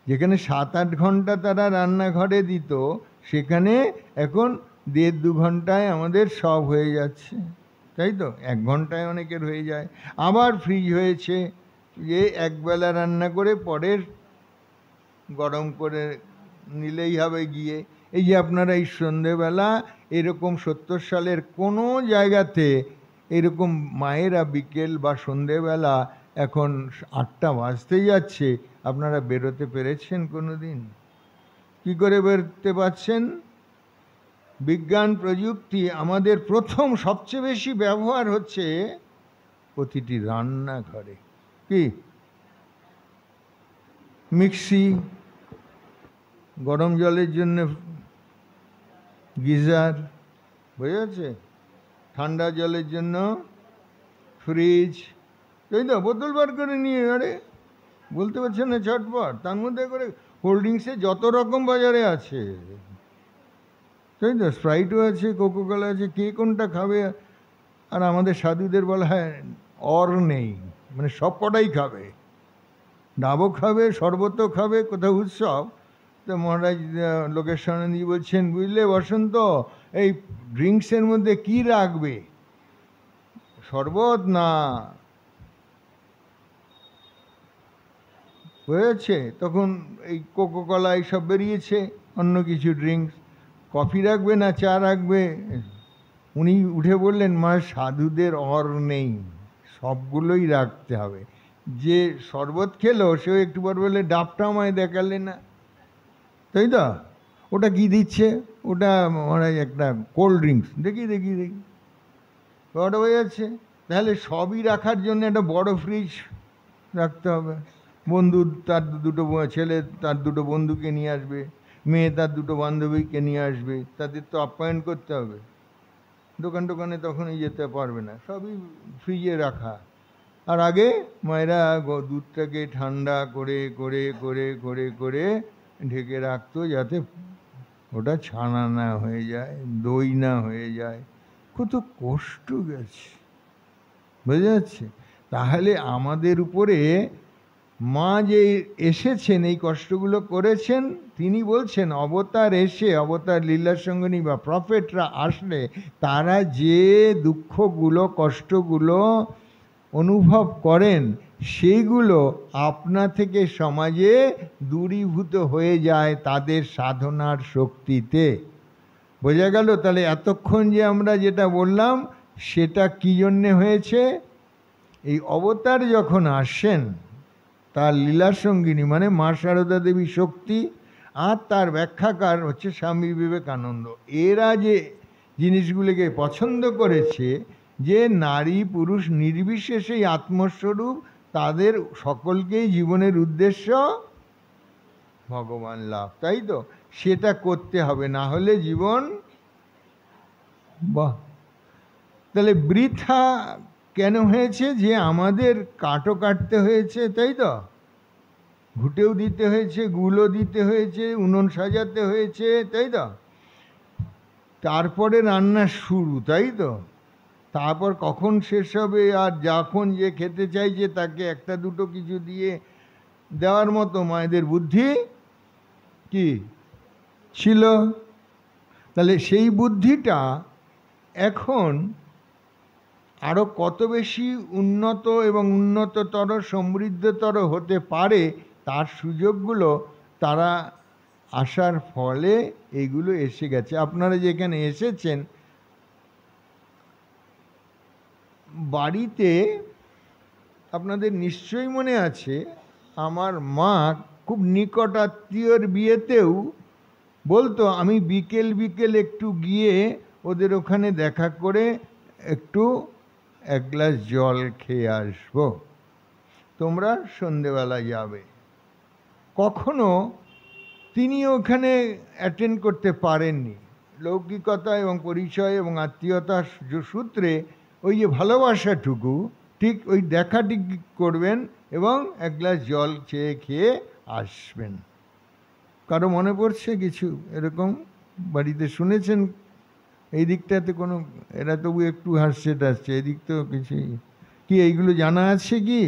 যেখানে 7-8 ঘন্টা তারা রান্নাঘরে দিত, সেখানে এখন 1.5-2 ঘন্টায় আমাদের সব হয়ে যাচ্ছে, তাই তো? 1 ঘন্টায় অনেকের হয়ে যায়। আবার ফ্রিজ হয়েছে, যে একবেলা রান্না করে পরের গরম করে নিলেই হবে গিয়ে। এই যে আপনারা এই সন্ধেবেলা এরকম 70 সালের কোনো জায়গাতে এরকম মায়েরা বিকেল বা সন্ধেবেলা এখন 8টা বাজতে যাচ্ছে, আপনারা বেরোতে পেরেছেন কোনো দিন? কী করে বেরোতে পারছেন? বিজ্ঞান প্রযুক্তি আমাদের প্রথম সবচেয়ে বেশি ব্যবহার হচ্ছে প্রতিটি রান্নাঘরে। কি? মিক্সি, গরম জলের জন্য গিজার, বুঝে যাচ্ছে? ঠান্ডা জলের জন্য ফ্রিজ, তাই তো? বোতল বার করে নিয়ে, আরে বলতে পারছেন না ঝটপট, তার মধ্যে করে কোল্ড ড্রিঙ্কসে যত রকম বাজারে আছে, তাই তো? স্প্রাইটও আছে, কোকোকোলা আছে, কে কোনটা খাবে? আর আমাদের সাধুদের বলা হয় অর নেই, মানে সব কটাই খাবে, ডাবও খাবে, শরবতও খাবে, কোথাও উৎসব। তো মহারাজ লোকেশ্বরানন্দজি বলছেন, বুঝলে বসন্ত, এই ড্রিঙ্কসের মধ্যে কি রাখবে? শরবত না, বুঝেছে? তখন এই কোকোকোলা এইসব বেরিয়েছে, অন্য কিছু ড্রিঙ্কস। কফি রাখবে না চা রাখবে? উনি উঠে বললেন, মা সাধুদের অর নেই, সবগুলোই রাখতে হবে। যে শরবত খেলো সেও একটু পর বলে, ডাবটা আমায় দেখালে না, তাই তো? ওটা কি দিচ্ছে? ওটা মনে হয় একটা কোল্ড ড্রিঙ্কস, দেখি দেখি দেখি, ওটা হয়ে যাচ্ছে। তাহলে সবই রাখার জন্য একটা বড় ফ্রিজ রাখতে হবে। বন্ধু তার 2টো ছেলে তার 2টো বন্ধুকে নিয়ে আসবে, মেয়ে তার 2টো বান্ধবীকে নিয়ে আসবে, তাদের তো আপ্যায়ন করতে হবে। দোকানে তখনই যেতে পারবে না, সবই ফ্রিজে রাখা। আর আগে মায়েরা দুধটাকে ঠান্ডা করে করে করে করে করে ঢেকে রাখতো, যাতে ওটা ছানা না হয়ে যায়, দই না হয়ে যায়। কত কষ্ট গেছে, বুঝা যাচ্ছে? তাহলে আমাদের উপরে মা যে এসেছেন, এই কষ্টগুলো করেছেন, তিনি বলছেন অবতার এসে, অবতার লীলার সঙ্গিনী বা প্রফেটরা আসলে তারা যে দুঃখগুলো কষ্টগুলো অনুভব করেন, সেইগুলো আপনা থেকে সমাজে দূরীভূত হয়ে যায় তাদের সাধনার শক্তিতে। বোঝা গেল? তাহলে এতক্ষণ যে আমরা যেটা বললাম সেটা কী জন্যে হয়েছে? এই অবতার যখন আসেন, তার লীলা সঙ্গিনী মানে মা সারদা দেবী শক্তি, আর তার ব্যাখ্যাকার হচ্ছে স্বামী বিবেকানন্দ। এরা যে জিনিসগুলিকে পছন্দ করেছে যে নারী পুরুষ নির্বিশেষেই আত্মস্বরূপ, তাদের সকলকেই জীবনের উদ্দেশ্য ভগবান লাভ, তাই তো? সেটা করতে হবে, না হলে জীবন বাহ। তাহলে বৃথা কেন হয়েছে? যে আমাদের কাটও কাটতে হয়েছে, তাই তো? ঘুটেও দিতে হয়েছে, গুলো দিতে হয়েছে, উনুন সাজাতে হয়েছে, তাই তো? তারপরে রান্না শুরু, তাই তো? তারপর কখন শেষ হবে, আর যখন যে খেতে চাইছে তাকে একটা দুটো কিছু দিয়ে দেওয়ার মতো মায়েদের বুদ্ধি কি ছিল? তাহলে সেই বুদ্ধিটা এখন আরও কত বেশি উন্নত এবং উন্নততর সমৃদ্ধতর হতে পারে, তার সুযোগগুলো তারা আসার ফলে এইগুলো এসে গেছে। আপনারা যেখানে এসেছেন, বাড়িতে আপনাদের নিশ্চয়ই মনে আছে, আমার মা খুব নিকট আত্মীয়র বিয়েতেও বলতো আমি বিকেল বিকেল একটু গিয়ে ওদের ওখানে দেখা করে একটু এক গ্লাস জল খেয়ে আসবো, তোমরা সন্ধেবেলা যাবে। কখনো তিনি ওখানে অ্যাটেন্ড করতে পারেননি, লৌকিকতা এবং পরিচয় এবং আত্মীয়তার সূত্রে ওই যে ভালোবাসাটুকু ঠিক ওই দেখাটি করবেন এবং এক গ্লাস জল চেয়ে খেয়ে আসবেন। কারো মনে পড়ছে কিছু এরকম বাড়িতে শুনেছেন? এই দিকটাতে কোনো, এরা তবু একটু হাসছে টাসছে, এদিক তো কিছুই কি এইগুলো জানা আছে কি?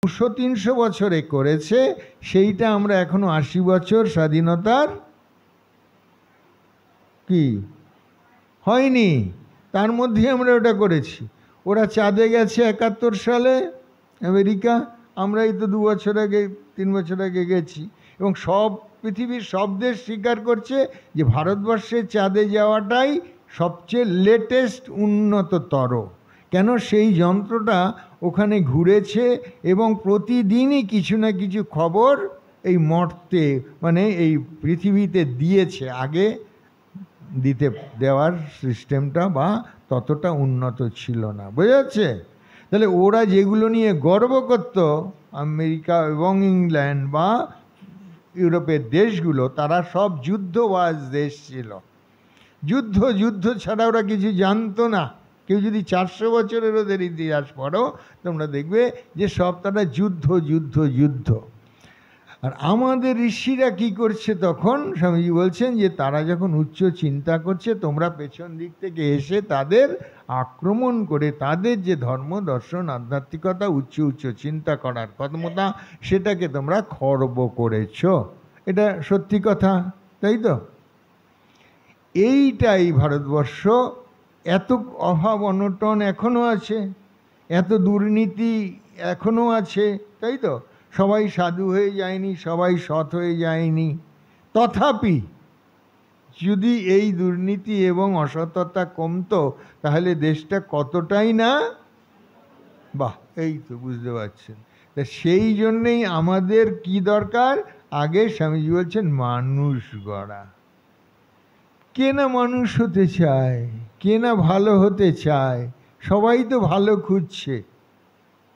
200-300 বছরে করেছে, সেইটা আমরা এখনো 80 বছর স্বাধীনতার কি হয়নি, তার মধ্যে আমরা ওটা করেছি। ওরা চাঁদে গেছে 71 সালে আমেরিকা, আমরা এই তো 2 বছর আগে 3 বছর আগে গেছি, এবং সব পৃথিবীর সব দেশ স্বীকার করছে যে ভারতবর্ষের চাঁদে যাওয়াটাই সবচেয়ে লেটেস্ট উন্নততর। কেন? সেই যন্ত্রটা ওখানে ঘুরেছে এবং প্রতিদিনই কিছু না কিছু খবর এই মর্তে মানে এই পৃথিবীতে দিয়েছে। আগে দিতে দেওয়ার সিস্টেমটা বা ততটা উন্নত ছিল না, বোঝা যাচ্ছে? তাহলে ওরা যেগুলো নিয়ে গর্ব করত, আমেরিকা এবং ইংল্যান্ড বা ইউরোপের দেশগুলো, তারা সব যুদ্ধবাজ দেশ ছিল। যুদ্ধ ছাড়া ওরা কিছু জানতো না। কেউ যদি 400 বছরের ওদের ইতিহাস পড়ো, তোমরা দেখবে যে সব তারা যুদ্ধ। আর আমাদের ঋষিরা কি করছে তখন? স্বামীজি বলছেন যে তারা যখন উচ্চ চিন্তা করছে, তোমরা পেছন দিক থেকে এসে তাদের আক্রমণ করে তাদের যে ধর্ম দর্শন আধ্যাত্মিকতা উচ্চ চিন্তা করার ক্ষমতা, সেটাকে তোমরা খর্ব করেছ। এটা সত্যি কথা, তাই তো? এইটাই ভারতবর্ষ, এত অভাব অনটন এখনও আছে, এত দুর্নীতি এখনও আছে, তাই তো? সবাই সাধু হয়ে যায়নি, সবাই সৎ হয়ে যায়নি। তথাপি যদি এই দুর্নীতি এবং অসততা কমতো, তাহলে দেশটা কতটাই না, বাহ, এই তো বুঝতে পারছেন। তা সেই জন্যেই আমাদের কি দরকার? আগে স্বামীজি বলছেন মানুষ গড়া। কে না মানুষ হতে চায়, কে না ভালো হতে চায়? সবাই তো ভালো খুঁজছে।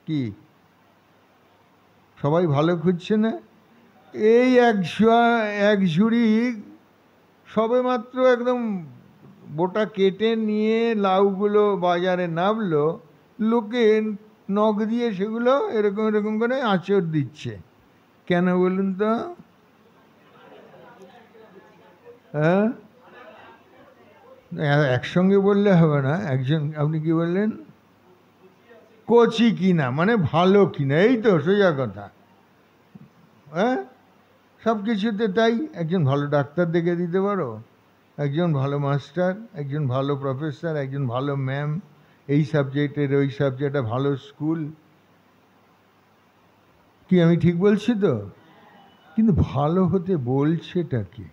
কি সবাই ভালো খুঁজছে না? এই এক ঝুড়ি সবে মাত্র একদম বোটা কেটে নিয়ে লাউগুলো বাজারে নামলো, লোকে নখ দিয়ে সেগুলো এরকম করে আঁচড় দিচ্ছে। কেন বলুন তো? হ্যাঁ, একসঙ্গে বললে হবে না। একজন, আপনি কি বললেন? কচি কিনা মানে ভালো কিনা, এই তো সোজা কথা। হ্যাঁ, সব কিছুতে তাই। একজন ভালো ডাক্তার দেখে দিতে পারো, একজন ভালো মাস্টার, একজন ভালো প্রফেসর, একজন ভালো ম্যাম, এই সাবজেক্টের ওই সাবজেক্টে ভালো স্কুল। কি আমি ঠিক বলছি তো? কিন্তু ভালো হতে বলছেটা কি?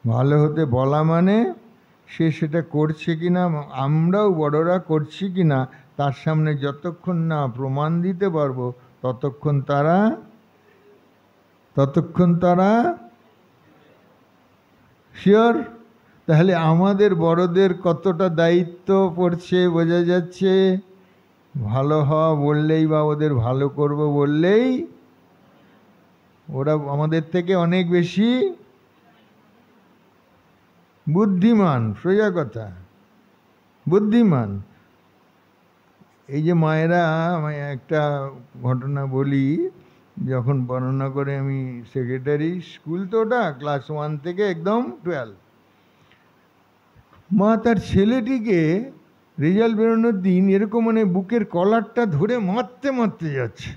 ভালো হতে বলা মানে সে সেটা করছে কিনা, আমরাও বড়রা করছি কিনা, তার সামনে যতক্ষণ না প্রমাণ দিতে পারবো ততক্ষণ তারা শিওর। তাহলে আমাদের বড়দের কতটা দায়িত্ব পড়ছে বোঝা যাচ্ছে। ভালো হওয়া বললেই বা ওদের ভালো করব বললেই ওরা আমাদের থেকে অনেক বেশি বুদ্ধিমান, সোজা কথা, বুদ্ধিমান। এই যে মায়েরা, আমি একটা ঘটনা বলি, যখন বর্ণনা করে আমি সেক্রেটারি স্কুল, তো ওটা ক্লাস 1 থেকে একদম 12, মা তার ছেলেটিকে রেজাল্ট বেরোনোর দিন এরকম মানে বুকের কলারটা ধরে মারতে যাচ্ছে,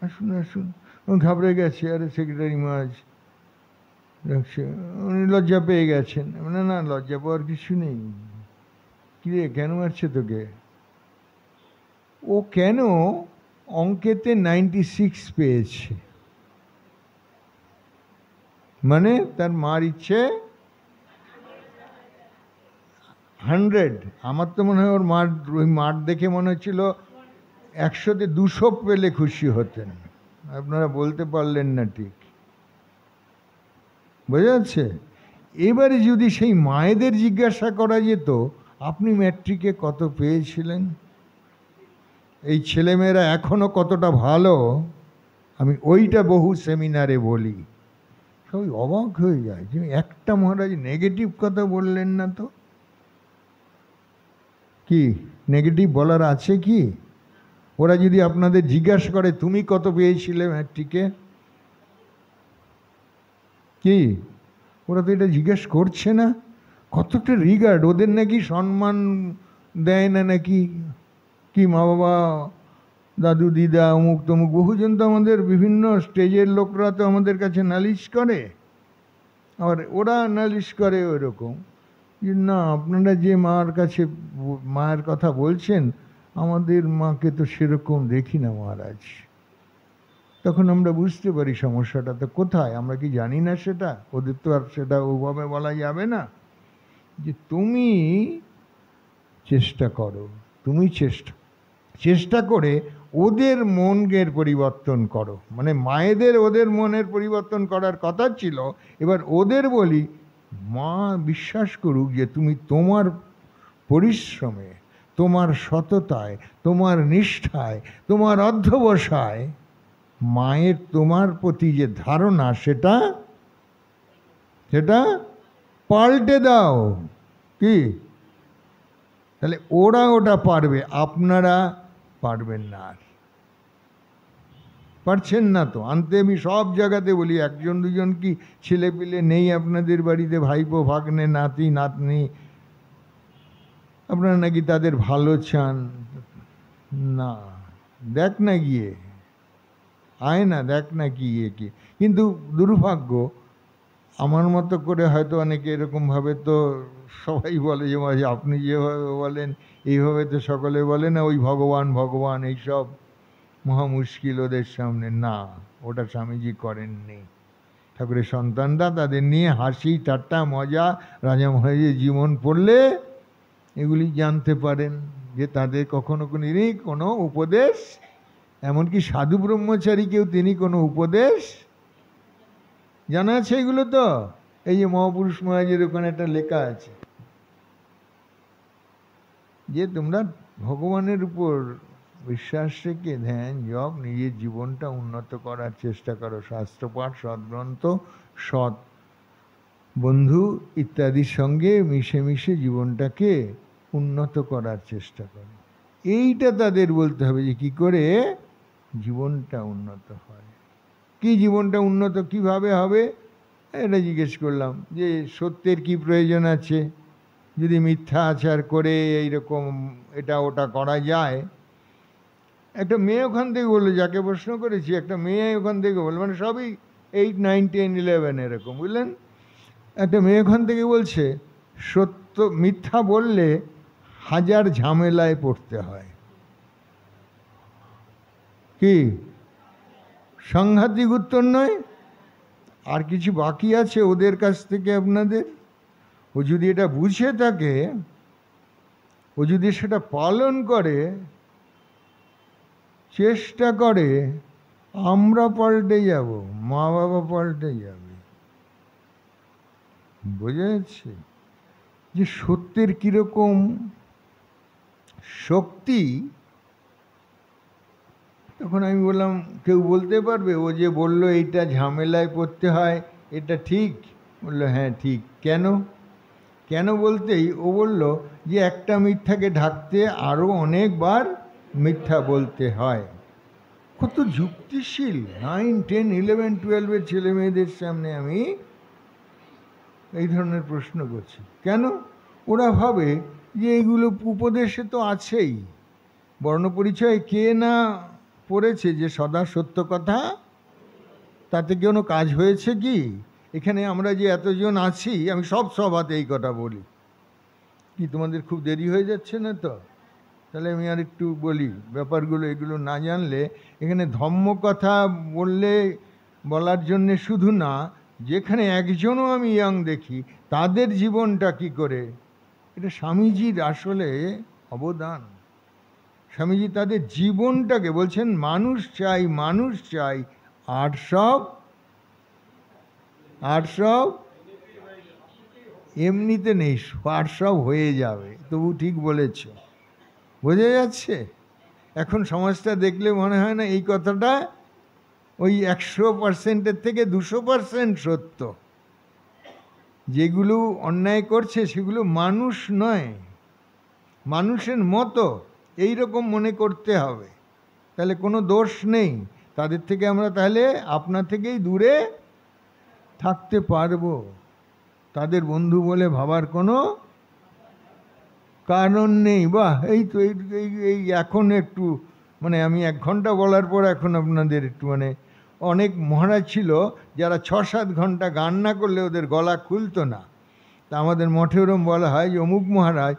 আসুন, ঘাবড়ে গেছে। আরে সেক্রেটারি মাঝ রাখছে, উনি লজ্জা পেয়ে গেছেন। না লজ্জা পাওয়ার কিছু নেই। কিরে, কেন মারছে তোকে? ও কেন অঙ্কেতে 96 পেয়েছে, মানে তার মার ইচ্ছে 100। আমার তো মনে হয় ওর ওই মার দেখে মনে হচ্ছিল 100-তে 200 পেলে খুশি হতেন। আপনারা বলতে পারলেন না ঠিক, বোঝা যাচ্ছে? এবারে যদি সেই মায়েদের জিজ্ঞাসা করা যেত, আপনি ম্যাট্রিকে কত পেয়েছিলেন, এই ছেলেমেয়েরা এখনো কতটা ভালো, আমি ওইটা বহু সেমিনারে বলি, সবাই অবাক হয়ে যায় যে একটা মহারাজ নেগেটিভ কথা বললেন না তো। কি নেগেটিভ বলার আছে কি? ওরা যদি আপনাদের জিজ্ঞাসা করে তুমি কত পেয়েছিলে ম্যাট্রিকে, কি ওরা তো এটা জিজ্ঞেস করছে না। কতটা রিগার্ড, ওদের নাকি সম্মান দেয় না নাকি, কি মা বাবা দাদু দিদা অমুক তমুক বহুজন তো আমাদের বিভিন্ন স্টেজের লোকরা তো আমাদের কাছে নালিশ করে, আবার ওরা নালিশ করে ওইরকম যে না আপনারা যে মার কাছে মায়ের কথা বলছেন আমাদের মাকে তো সেরকম দেখি না মহারাজ। তখন আমরা বুঝতে পারি সমস্যাটা তো কোথায়, আমরা কি জানি না সেটা? ওদের তো আর সেটা ওভাবে বলা যাবে না যে তুমি চেষ্টা করো, তুমি চেষ্টা করে ওদের মনের পরিবর্তন করো। মানে মায়েদের ওদের মনের পরিবর্তন করার কথা ছিল, এবার ওদের বলি মা বিশ্বাস করুক যে তুমি তোমার পরিশ্রমে, তোমার সততায়, তোমার নিষ্ঠায়, তোমার অধ্যবসায় মায়ের তোমার প্রতি যে ধারণা সেটা পাল্টে দাও। কি তাহলে ওরা ওটা পারবে, আপনারা পারবেন না, আর পারছেন না তো আনতে। আমি সব জায়গাতে বলি, একজন দুজন কি ছেলে পিলে নেই আপনাদের বাড়িতে, ভাইপো ভাগ্নে নাতি নাতনি, আপনারা নাকি তাদের ভালো চান না? দেখ না গিয়ে, আয় না, দেখ না কি কি। কিন্তু দুর্ভাগ্য আমার মতো করে হয়তো অনেকে এরকমভাবে তো সবাই বলে যে আপনি যেভাবে বলেন এইভাবে তো সকলে বলে না, ওই ভগবান ভগবান এইসব মহা মুশকিল ওদের সামনে। না, ওটা স্বামীজি করেননি। ঠাকুরের সন্তানরা তাদের নিয়ে হাসি ঠাট্টা মজা রাজা মহারাজের জীবন পড়লে এগুলি জানতে পারেন যে তাদের কখনো কোনো উপদেশ, এমনকি সাধু ব্রহ্মচারীকেও তিনি কোনো উপদেশ, জানা আছে এগুলো তো? এই যে মহাপুরুষ মহারাজের ওখানে একটা লেখা আছে যে তোমরা ভগবানের উপর বিশ্বাস রেখে ধ্যান জপ নিজের জীবনটা উন্নত করার চেষ্টা করো, শাস্ত্রপাঠ, সদ্গ্রন্থ, সৎ বন্ধু ইত্যাদির সঙ্গে মিশে মিশে জীবনটাকে উন্নত করার চেষ্টা করো। এইটা তাদের বলতে হবে যে কি করে জীবনটা উন্নত হয়। কি জীবনটা উন্নত কিভাবে হবে এটা জিজ্ঞেস করলাম, যে সত্যের কি প্রয়োজন আছে, যদি মিথ্যা আচার করে এইরকম এটা ওটা করা যায়। একটা মেয়ে ওখান থেকে বললো, যাকে প্রশ্ন করেছি একটা মেয়ে ওখান থেকে বললো, মানে সবই 8, 9, 10, 11 এরকম, বুঝলেন? একটা মেয়ে ওখান থেকে বলছে সত্য মিথ্যা বললে 1000 ঝামেলায় পড়তে হয়। কি সাংঘাতিক উত্তর নয়? আর কিছু বাকি আছে ওদের কাছ থেকে আপনাদের? ও যদি এটা বুঝে থাকে, ও যদি সেটা পালন করে, চেষ্টা করে, আমরা পাল্টে যাব, মা বাবা পাল্টে যাবে। বোঝা যাচ্ছে যে সত্যের কিরকম শক্তি। তখন আমি বললাম, কেউ বলতে পারবে ও যে বলল এইটা ঝামেলায় পড়তে হয় এটা ঠিক? বললো হ্যাঁ ঠিক। কেন? কেন বলতেই ও বলল যে একটা মিথ্যাকে ঢাকতে আরও অনেকবার মিথ্যা বলতে হয়। কত যুক্তিশীল! 9, 10, 11, 12 ছেলে মেয়েদের সামনে আমি এই ধরনের প্রশ্ন করছি। কেন? ওরা ভাবে যে এইগুলো উপদেশে তো আছেই। বর্ণপরিচয় কে না পড়েছে যে সদা সত্য কথা, তাতে কোনো কাজ হয়েছে কি? এখানে আমরা যে এতজন আছি, আমি সব সভাতে এই কথা বলি। কি তোমাদের খুব দেরি হয়ে যাচ্ছে না তো? তাহলে আমি আর একটু বলি ব্যাপারগুলো। এগুলো না জানলে এখানে ধম্ম কথা বলার জন্যে শুধু না, যেখানে একজনও আমি ইয়াং দেখি তাদের জীবনটা কি করে, এটা স্বামীজির আসলে অবদান। স্বামীজি তাদের জীবনটাকে বলছেন মানুষ চাই, মানুষ চাই, আর সব এমনিতে নেই, আর সব হয়ে যাবে। তবু ঠিক বলেছ, বোঝা যাচ্ছে? এখন সমাজটা দেখলে মনে হয় না এই কথাটা ওই 100%-এর থেকে 200% সত্য। যেগুলো অন্যায় করছে সেগুলো মানুষ নয়, মানুষের মতো এই রকম মনে করতে হবে, তাহলে কোনো দোষ নেই। তাদের থেকে আমরা তাহলে আপনা থেকেই দূরে থাকতে পারবো। তাদের বন্ধু বলে ভাবার কোনো কারণ নেই। বাহ, এই তো এই এখন একটু মানে আমি 1 ঘন্টা বলার পর এখন আপনাদের একটু মানে অনেক মহারাজ ছিল যারা 6-7 ঘন্টা গান না করলে ওদের গলা খুলতো না। তা আমাদের মঠে ওরম বলা হয় যে অমুক মহারাজ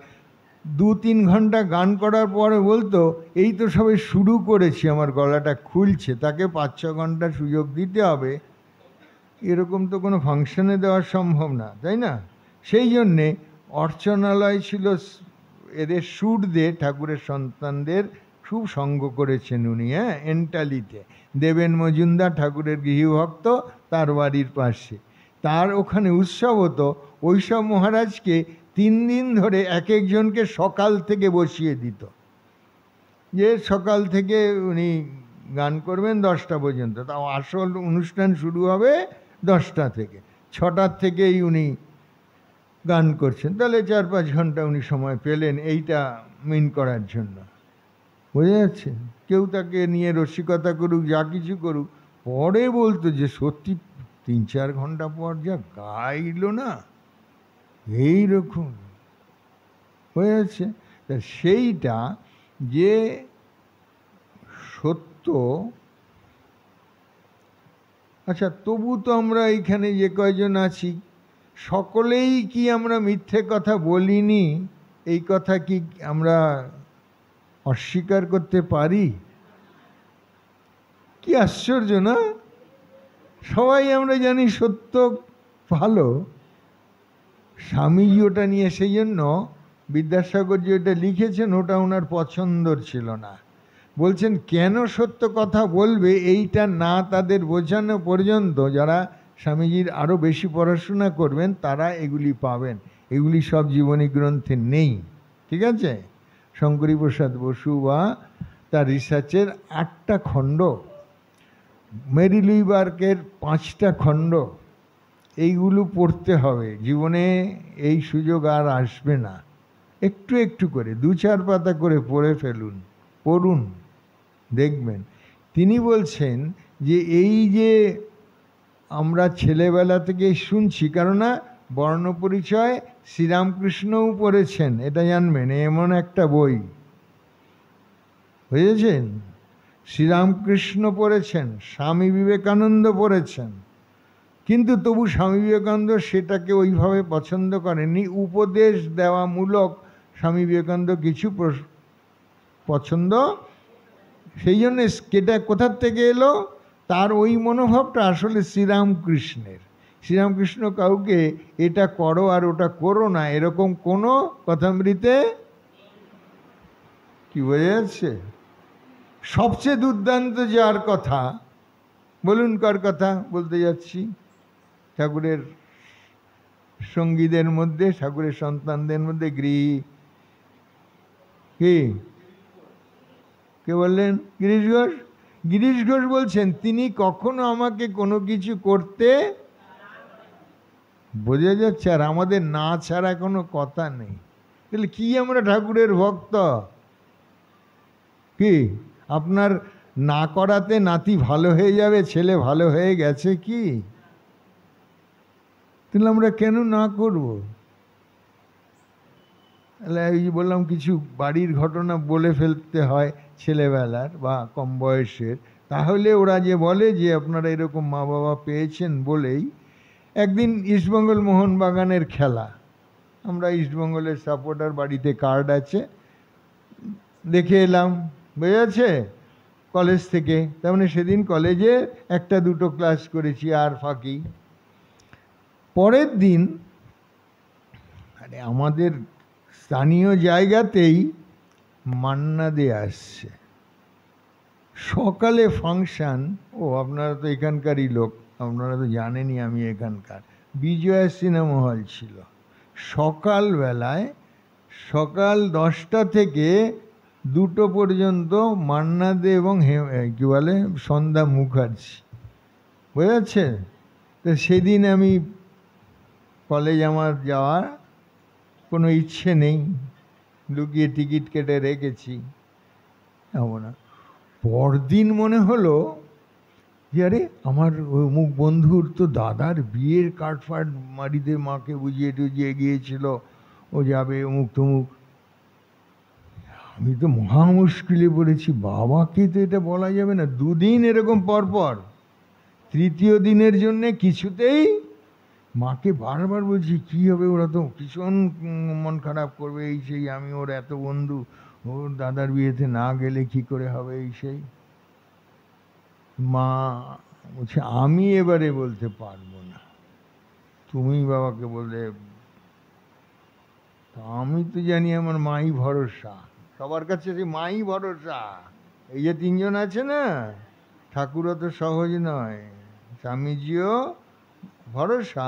2-3 ঘন্টা গান করার পরে বলতো এই তো সবে শুরু করেছি, আমার গলাটা খুলছে, তাকে 5-6 ঘন্টা সুযোগ দিতে হবে। এরকম তো কোনো ফাংশনে দেওয়া সম্ভব না, তাই না? সেই জন্যে অর্চনালয় ছিল এদের সুরদের, ঠাকুরের সন্তানদের খুব সঙ্গ করেছেন উনি। হ্যাঁ, এন্টালিতে দেবেন মজুমদার ঠাকুরের গৃহভক্ত, তার বাড়ির পাশে, তার ওখানে উৎসব হতো। ওইসব মহারাজকে 3 দিন ধরে এক একজনকে সকাল থেকে বসিয়ে দিত, যে সকাল থেকে উনি গান করবেন 10টা পর্যন্ত, তাও আসল অনুষ্ঠান শুরু হবে 10টা থেকে। 6টার থেকেই উনি গান করছেন, তাহলে 4-5 ঘন্টা উনি সময় পেলেন এইটা মিন করার জন্য। বোঝা যাচ্ছে? কেউ তাকে নিয়ে রসিকতা করুক, যা কিছু করুক, পরে বলতো যে সত্যি 3-4 ঘন্টা পর যা গাইল না, এইরকম হয়ে যাচ্ছে। তা সেইটা যে সত্য। আচ্ছা, তবু তো আমরা এইখানে যে কয়জন আছি সকলেই কি আমরা মিথ্যে কথা বলিনি? এই কথা কি আমরা অস্বীকার করতে পারি? কি আশ্চর্য না? সবাই আমরা জানি সত্য ভালো। স্বামীজি ওটা নিয়ে, সেই জন্য বিদ্যাসাগর যে ওটা লিখেছেন ওটা ওনার পছন্দর ছিল না। বলছেন কেন সত্য কথা বলবে এইটা না তাদের বোঝানো পর্যন্ত যারা স্বামীজির আরও বেশি পড়াশোনা করবেন তারা এগুলি পাবেন। এগুলি সব জীবনী গ্রন্থে নেই, ঠিক আছে? শঙ্করী প্রসাদ বসু বা তার রিসার্চের 8টা খণ্ড, মেরি লুই বার্কের 5টা খণ্ড, এইগুলো পড়তে হবে। জীবনে এই সুযোগ আর আসবে না। একটু একটু করে 2-4 পাতা করে পড়ে ফেলুন, পড়ুন, দেখবেন। তিনি বলছেন যে এই যে আমরা ছেলেবেলা থেকে শুনছি, কেননা বর্ণপরিচয় শ্রীরামকৃষ্ণও পড়েছেন, এটা জানবেন, এমন একটা বই, বুঝেছেন? শ্রীরামকৃষ্ণ পড়েছেন, স্বামী বিবেকানন্দ পড়েছেন, কিন্তু তবু স্বামী বিবেকানন্দ সেটাকে ওইভাবে পছন্দ করেননি। উপদেশ দেওয়ামূলক স্বামী বিবেকানন্দ কিছু পছন্দ, সেই জন্য এটা কোথার থেকে এলো? তার ওই মনোভাবটা আসলে শ্রীরামকৃষ্ণের। শ্রীরামকৃষ্ণ কাউকে এটা করো আর ওটা করো না এরকম কোনো কথামৃতে, কি বোঝা যাচ্ছে? সবচেয়ে দুর্দান্ত যার কথা বলুন, কার কথা বলতে যাচ্ছি? ঠাকুরের সঙ্গীদের মধ্যে, ঠাকুরের সন্তানদের মধ্যে গৃহী কি কে বললেন? গিরিশ ঘোষ। গিরিশ ঘোষ বলছেন তিনি কখনো আমাকে কোনো কিছু করতে, বোঝা যাচ্ছে, আর আমাদের না ছাড়া কোনো কথা নেই। তাহলে কি আমরা ঠাকুরের ভক্ত? কি আপনার না করাতে নাতি ভালো হয়ে যাবে, ছেলে ভালো হয়ে গেছে কি? তাহলে আমরা কেন না করব? এই যে বললাম কিছু বাড়ির ঘটনা বলে ফেলতে হয় ছেলেবেলার বা কম বয়সের, তাহলে ওরা যে বলে যে আপনারা এরকম মা বাবা পেয়েছেন বলেই। একদিন ইস্টবেঙ্গল মোহনবাগানের খেলা, আমরা ইস্টবেঙ্গলের সাপোর্টার, বাড়িতে কার্ড আছে, দেখে এলাম, বুঝেছে, কলেজ থেকে। তার মানে সেদিন কলেজে 1-2 ক্লাস করেছি আর ফাঁকি। পরের দিন আমাদের স্থানীয় জায়গাতেই মান্না দে আসছে, সকালে ফাংশান। ও আপনারা তো এখানকারই লোক, আপনারা তো জানেনই আমি এখানকার। বিজয়া সিনেমা হল ছিল। সকালবেলায় সকাল 10টা থেকে 2টো পর্যন্ত মান্না দে এবং কী বলে সন্ধ্যা মুখার্জি, বুঝেছে? তো সেদিন আমি কলেজ আমার যাওয়ার কোনো ইচ্ছে নেই, লুকিয়ে টিকিট কেটে রেখেছি, যাবো না। পরদিন মনে হলো যে আরে আমার ওই অমুক বন্ধুর তো দাদার বিয়ের কার্ড ফার্ড মারিতে মাকে বুঝিয়ে টুজিয়ে গিয়েছিল, ও যাবে অমুক তমুক। আমি তো মহা মুশকিলে পড়েছি, বাবাকে তো এটা বলা যাবে না। দুদিন এরকম পরপর, তৃতীয় দিনের জন্যে কিছুতেই মাকে বারবার বলছি কী হবে, ওরা তো ভীষণ মন খারাপ করবে, এই সেই, আমি ওর এত বন্ধু, ওর দাদার বিয়েতে না গেলে কি করে হবে, এই সেই। মা বলছে আমি এবারে বলতে পারবো না, তুমি বাবাকে বলে। আমি তো জানি আমার মাই ভরসা, সবার কাছে যে মাই ভরসা। এই যে তিনজন আছে না, ঠাকুরও তো সহজ নয়, স্বামীজিও ভরসা,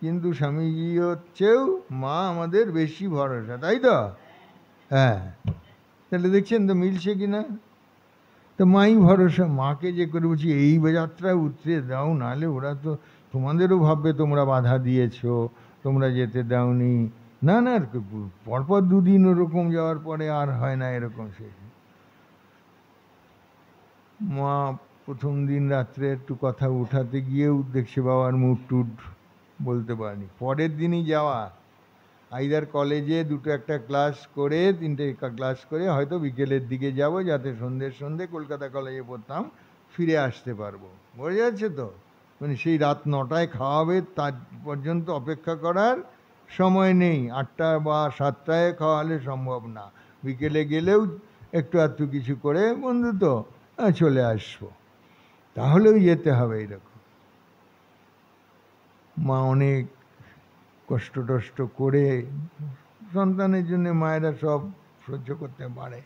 কিন্তু স্বামীজি হচ্ছেও মা আমাদের বেশি ভরসা, তাই তো? হ্যাঁ, তাহলে দেখছেন তো মিলছে কিনা। তো মাই ভরসা, মাকে যে করে বলছি এই যাত্রায় উতরে দাও, নাহলে ওরা তো তোমাদেরও ভাববে তোমরা বাধা দিয়েছো, তোমরা যেতে দাওনি। না না, পরপর দুদিন ওরকম যাওয়ার পরে আর হয় না এরকম। সে মা প্রথম দিন রাত্রে একটু কথা উঠাতে গিয়েও দেখছে বাবার মুড টুড বলতে পারেনি। পরের দিনই যাওয়া, আইদার কলেজে দুটো একটা ক্লাস করে, তিনটে ক্লাস করে হয়তো বিকেলের দিকে যাব, যাতে সন্ধ্যে কলকাতা কলেজে পড়তাম, ফিরে আসতে পারবো। বোঝা যাচ্ছে তো? মানে সেই রাত 9টায় খাওয়াবে তার পর্যন্ত অপেক্ষা করার সময় নেই। 8টা বা 7টায় খাওয়ালে সম্ভব না, বিকেলে গেলেও একটু আধটু কিছু করে বন্ধু তো চলে আসবো, তাহলেও যেতে হবে। এইরকম মা অনেক কষ্ট টষ্ট করে, সন্তানের জন্য মায়েরা সব সহ্য করতে পারে।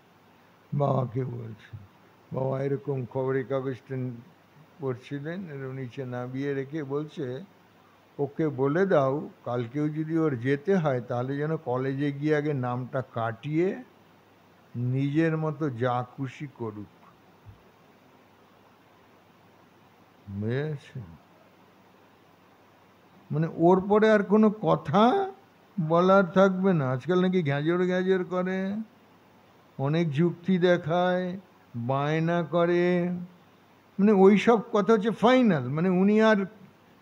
বাবাকে বলছে, বাবা এরকম খবরের কাগজটা পড়ছিলেন, এরকম নিচে নামিয়ে রেখে বলছে ওকে বলে দাও কালকেও যদি ওর যেতে হয় তাহলে যেন কলেজে গিয়ে আগে নামটা কাটিয়ে নিজের মতো যা খুশি করুক। বুঝেছেন? মানে ওর পরে আর কোনো কথা বলার থাকবে না। আজকাল নাকি ঘ্যাজর করে, অনেক যুক্তি দেখায়, বায়না করে, মানে ওই সব কথা হচ্ছে ফাইনাল। মানে উনি আর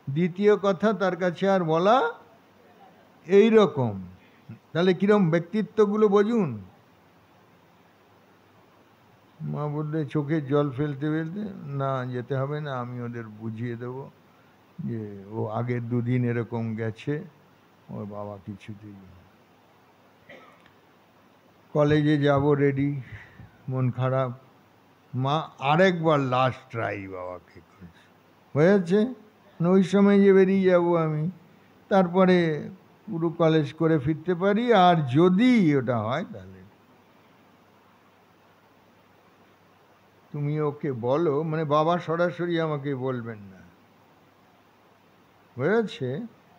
দ্বিতীয় কথা তার কাছে আর বলা, এই রকম। তাহলে কিরম ব্যক্তিত্বগুলো বুঝুন। মা বললে চোখে জল ফেলতে ফেলতে, না যেতে হবে না, আমি ওদের বুঝিয়ে দেবো যে ও আগের দুদিন এরকম গেছে, ওর বাবা কিছুতেই। কলেজে যাব রেডি, মন খারাপ। মা আরেকবার লাস্ট ট্রাই বাবাকে করছে, হয়েছে ওই সময় যে বেরিয়ে যাব আমি, তারপরে পুরো কলেজ করে ফিরতে পারি। আর যদি ওটা হয় তাহলে তুমি ওকে বলো, মানে বাবা সরাসরি আমাকে বলবেন না, বুঝেছে?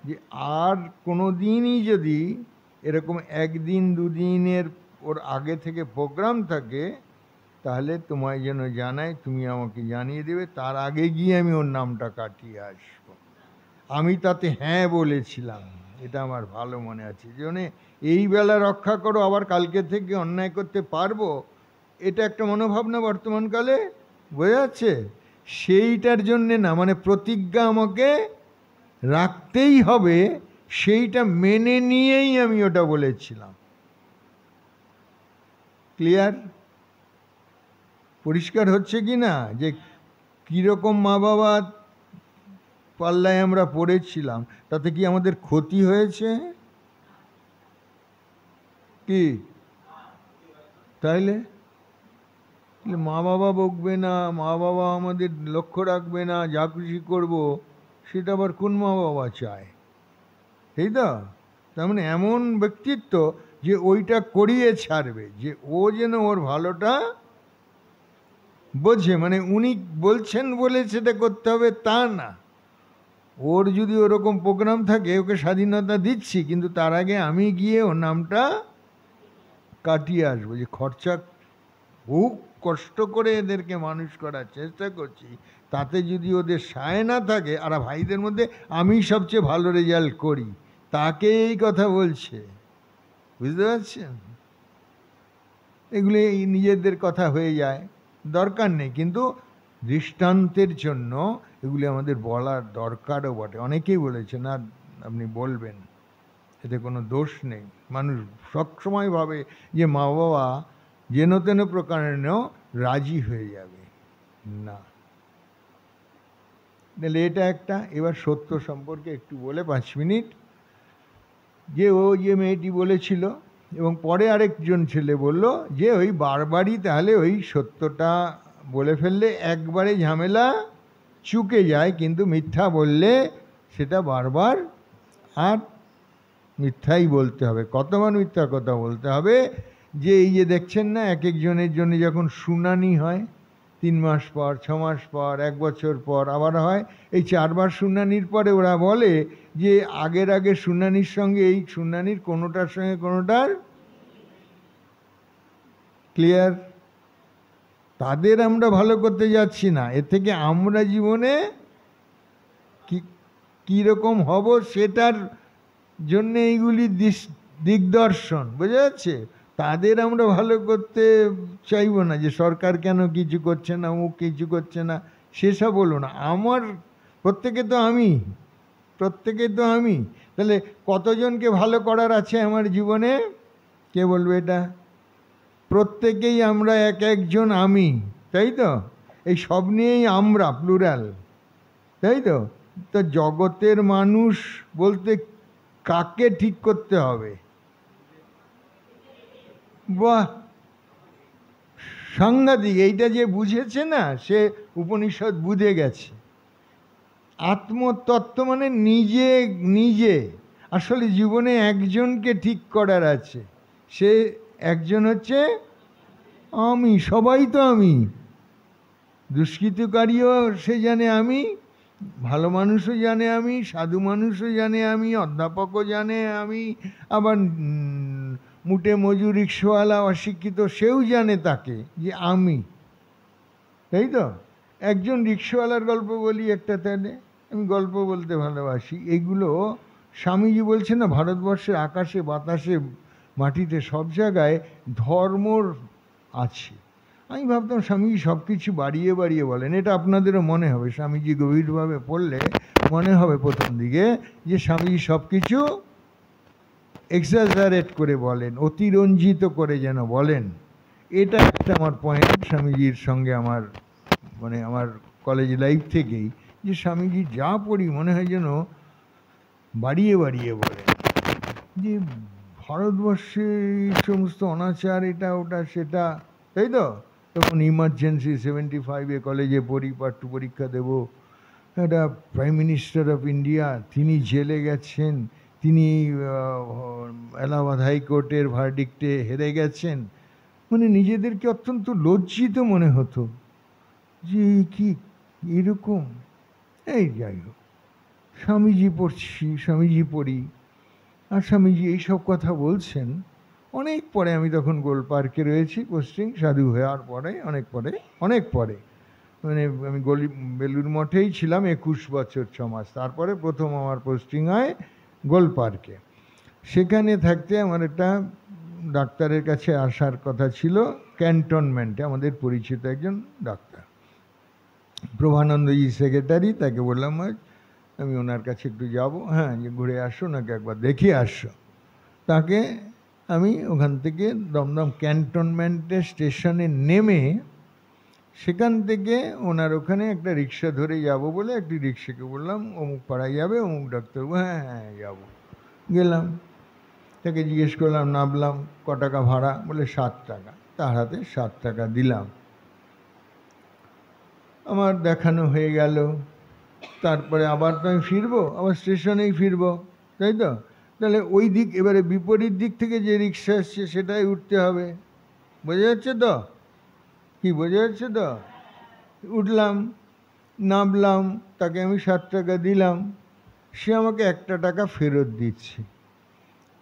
যে আর কোনো দিনই যদি এরকম একদিন দুদিনের ওর আগে থেকে প্রোগ্রাম থাকে তাহলে তোমায় যেন জানাই, তুমি আমাকে জানিয়ে দেবে, তার আগে গিয়ে আমি ওর নামটা কাটিয়ে আসবো। আমি তাতে হ্যাঁ বলেছিলাম, এটা আমার ভালো মনে আছে। জন্য এই বেলা রক্ষা করো, আবার কালকে থেকে অন্যায় করতে পারবো, এটা একটা মনোভাবনা বর্তমানকালে, বোঝা যাচ্ছে? সেইটার জন্যে না, মানে প্রতিজ্ঞা আমাকে রাখতেই হবে, সেইটা মেনে নিয়েই আমি ওটা বলেছিলাম। ক্লিয়ার? পরিষ্কার হচ্ছে কি না যে কীরকম মা বাবা পাল্লায় আমরা পড়েছিলাম, তাতে কি আমাদের ক্ষতি হয়েছে? কি তাইলে মা বাবা বকবে না, মা বাবা আমাদের লক্ষ্য রাখবে না, যা খুশি করবো, সেটা আবার কোন মা বাবা চায়? এই তো, তার মানে এমন ব্যক্তিত্ব যে ওইটা করিয়ে ছাড়বে, যে ও যেন ওর ভালোটা বোঝে। মানে উনি বলছেন বলে সেটা করতে হবে তা না। ওর যদি ওরকম প্রোগ্রাম থাকে, ওকে স্বাধীনতা দিচ্ছি, কিন্তু তার আগে আমি গিয়ে ওর নামটা কাটিয়ে আসবো। যে খরচা খুব কষ্ট করে এদেরকে মানুষ করার চেষ্টা করছি, তাতে যদি ওদের সায় না থাকে, আর ভাইদের মধ্যে আমি সবচেয়ে ভালো রেজাল্ট করি, তাকে এই কথা বলছে, বুঝতে পারছেন? এগুলো নিজেদের কথা হয়ে যায়, দরকার নেই। কিন্তু দৃষ্টান্তের জন্য এগুলি আমাদের বলার দরকারও বটে। অনেকেই বলেছেন, আর আপনি বলবেন, এতে কোনো দোষ নেই। মানুষ সবসময় ভাবে যে মা বাবা যেন তেন প্রকারেণ রাজি হয়ে যাবে, না। তাহলে এটা একটা। এবার সত্য সম্পর্কে একটু বলে 5 মিনিট, যে ও যে মেয়েটি বলেছিল এবং পরে আরেকজন ছেলে বলল যে ওই বারবারই তাহলে ওই সত্যটা বলে ফেললে একবারে ঝামেলা চুকে যায়, কিন্তু মিথ্যা বললে সেটা বারবার আর মিথ্যাই বলতে হবে। কতবার মিথ্যা কথা বলতে হবে? যে এই যে দেখছেন না, এক একজনের জন্য যখন শুনানি হয় 3 মাস পর, 6 মাস পর, 1 বছর পর আবার হয়, এই 4 বার শুনানির পরে ওরা বলে যে আগের শুনানির সঙ্গে এই শুনানির কোনোটার সঙ্গে কোনোটার ক্লিয়ার। তাদের আমরা ভালো করতে যাচ্ছি না, এর থেকে আমরা জীবনে কীরকম হব সেটার জন্য এইগুলি দিগদর্শন, বোঝা যাচ্ছে? তাদের আমরা ভালো করতে চাইব না, যে সরকার কেন কিছু করছে না, অমুক কিছু করছে না, সেসব বলবো না। আমার প্রত্যেকে তো আমি, তাহলে কতজনকে ভালো করার আছে আমার জীবনে? কে বলবে এটা? প্রত্যেকেই আমরা এক একজন আমি, তাই তো? এই সব নিয়েই আমরা, প্লুরাল, তাই তো? তো জগতের মানুষ বলতে কাকে ঠিক করতে হবে? বাহ, সাংঘাতিক! এইটা যে বুঝেছে না, সে উপনিষদ বুঝে গেছে। আত্মতত্ত্ব মানে নিজে আসলে জীবনে একজনকে ঠিক করার আছে, সে একজন হচ্ছে আমি। সবাই তো আমি, দুষ্কৃতকারীও সে জানে আমি, ভালো মানুষও জানে আমি, সাধু মানুষও জানে আমি, অধ্যাপকও জানে আমি, আবার মুটে মজুর রিক্সাওয়ালা অশিক্ষিত সেও জানে তাকে যে আমি, তাই তো? একজন রিক্সাওয়ালার গল্প বলি একটা, তাহলে আমি গল্প বলতে ভালোবাসি। এগুলো স্বামীজি বলছেন না, ভারতবর্ষের আকাশে বাতাসে মাটিতে সব জায়গায় ধর্মর আছে। আমি ভাবতাম স্বামীজি সব কিছু বাড়িয়ে বলেন, এটা আপনাদেরও মনে হবে, স্বামীজি গভীরভাবে পড়লে মনে হবে প্রথম দিকে যে স্বামীজি সব কিছু এক্সাজারেট করে বলেন, অতিরঞ্জিত করে যেন বলেন। এটা একটা আমার পয়েন্ট স্বামীজির সঙ্গে আমার, মানে আমার কলেজ লাইফ থেকেই, যে স্বামীজি যা পড়ি মনে হয় যেন বাড়িয়ে বলেন, যে ভারতবর্ষে এই সমস্ত অনাচার, এটা ওটা সেটা, তাই তো? তখন ইমার্জেন্সি 75-এ কলেজে পড়ি, পার্ট 2 পরীক্ষা দেব, একটা প্রাইম মিনিস্টার অফ ইন্ডিয়া, তিনি জেলে গেছেন, তিনি এলাহাবাদ হাইকোর্টের ভার্ডিক্টে হেরে গেছেন, মানে নিজেদেরকে অত্যন্ত লজ্জিত মনে হতো যে কি এরকম। এই যাই হোক, স্বামীজি পড়ি, আর স্বামীজি এইসব কথা বলছেন অনেক পরে। আমি তখন গোল পার্কে রয়েছি পোস্টিং, সাধু হওয়ার পরে, অনেক পরে, মানে আমি বেলুর মঠেই ছিলাম 21 বছর 6 মাস, তারপরে প্রথম আমার পোস্টিং হয় গোল পার্কে। সেখানে থাকতে আমার একটা ডাক্তারের কাছে আসার কথা ছিল, ক্যান্টনমেন্টে আমাদের পরিচিত একজন ডাক্তার, প্রভানন্দজি সেক্রেটারি। তাকে বললাম আমি ওনার কাছে একটু যাব, হ্যাঁ, যে ঘুরে আসো, ওনাকে একবার দেখে আসো। তাকে আমি ওখান থেকে দমদম ক্যান্টনমেন্টের স্টেশনে নেমে সেখান থেকে ওনার ওখানে একটা রিক্সা ধরে যাব বলে একটি রিক্সাকে বললাম অমুক পাড়ায় যাবে, অমুক ডাক্তারবাবু, হ্যাঁ যাব। গেলাম, তাকে জিজ্ঞেস করলাম, নামলাম, ক টাকা ভাড়া? বলে 7 টাকা। তার হাতে 7 টাকা দিলাম, আমার দেখানো হয়ে গেল। তারপরে আবার তো আমি ফিরবো, আবার স্টেশনেই ফিরবো, তাই তো? তাহলে ওই দিক, এবারে বিপরীত দিক থেকে যে রিক্সা আসছে সেটাই উঠতে হবে, বোঝা যাচ্ছে তো? কি বোঝা যাচ্ছে তো? উঠলাম, নামলাম, তাকে আমি 7 টাকা দিলাম, সে আমাকে 1 টাকা ফেরত দিচ্ছে।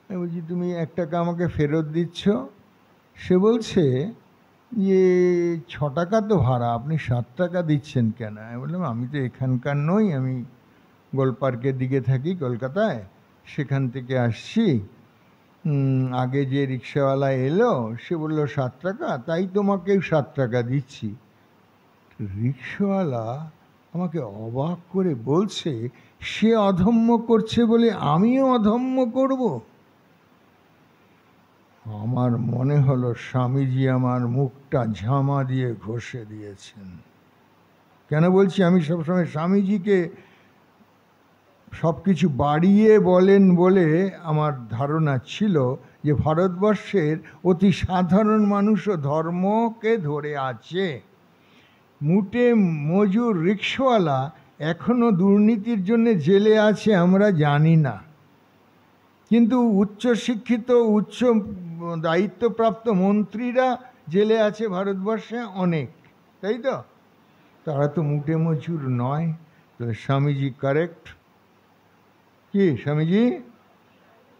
আমি বলছি তুমি 1 টাকা আমাকে ফেরত দিচ্ছ? সে বলছে যে 6 টাকা তো ভাড়া, আপনি 7 টাকা দিচ্ছেন কেন? আমি বললাম আমি তো এখানকার নই, আমি গোল পার্কের দিকে থাকি কলকাতায়, সেখান থেকে আসছি, আগে যে রিক্সাওয়ালা এলো সে বললো 7 টাকা, তাই তোমাকেও 7 টাকা দিচ্ছি। রিক্সাওয়ালা আমাকে অবাক করে বলছে, সে অধম্য করছে বলে আমিও অধম্য করব। আমার মনে হলো স্বামীজি আমার মুখটা ঝামা দিয়ে ঘষে দিয়েছেন। কেন বলছি, আমি সবসময় স্বামীজিকে সব কিছু বাড়িয়ে বলেন বলে আমার ধারণা ছিল যে ভারতবর্ষের অতি সাধারণ মানুষও ধর্মকে ধরে আছে। মুটে মজুর রিক্সাওয়ালা এখনো দুর্নীতির জন্য জেলে আছে আমরা জানি না, কিন্তু উচ্চশিক্ষিত উচ্চ দায়িত্বপ্রাপ্ত মন্ত্রীরা জেলে আছে ভারতবর্ষে অনেক, তাই তো? তারা তো মুটে মজুর নয়। তো স্বামীজি কারেক্ট কি? স্বামীজি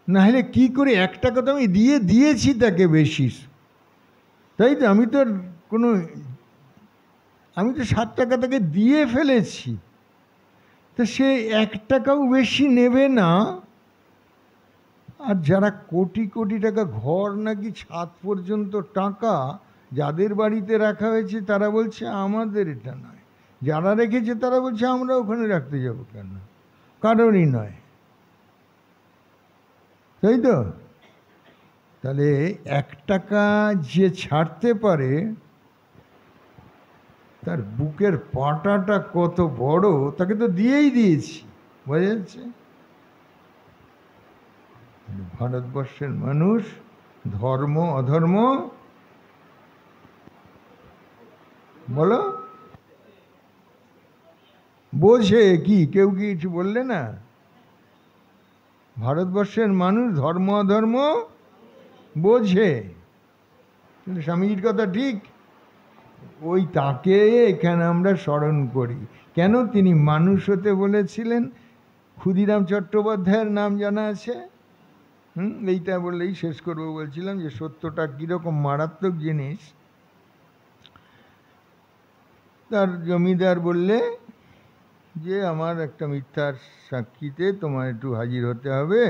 না হলে কী করে? একটা কথা আমি দিয়েছি তাকে বেশি, তাই তো? আমি তো 7 টাকা তাকে দিয়ে ফেলেছি, তো সে 1 টাকাও বেশি নেবে না। আর যারা কোটি কোটি টাকা, ঘর নাকি ছাদ পর্যন্ত টাকা যাদের বাড়িতে রাখা হয়েছে, তারা বলছে আমাদের এটা নয়। যারা রেখেছে তারা বলছে আমরা ওখানে রাখতে যাব কেন, কারণই নয়, তাই তো? তাহলে 1 টাকা যে ছাড়তে পারে তার বুকের পাটাটা কত বড়, তাকে তো দিয়েছি, বোঝা যাচ্ছে? ভারতবর্ষের মানুষ ধর্ম অধর্ম বলো বোঝে কি? কেউ কি কিছু বললে না? ভারতবর্ষের মানুষ ধর্ম অধর্ম বোঝে। কিন্তু স্বামীজির কথা ঠিক, ওই তাকে এখানে আমরা স্মরণ করি। কেন? তিনি মানুষ হতে বলেছিলেন। ক্ষুদিরাম চট্টোপাধ্যায়ের নাম জানা আছে? এইটা বললেই শেষ করবো। বলছিলাম যে সত্যটা কীরকম মারাত্মক জিনিস। তার জমিদার বললে যে আমার একটা মিথ্যার সাক্ষীতে তোমার একটু হাজির হতে হবে।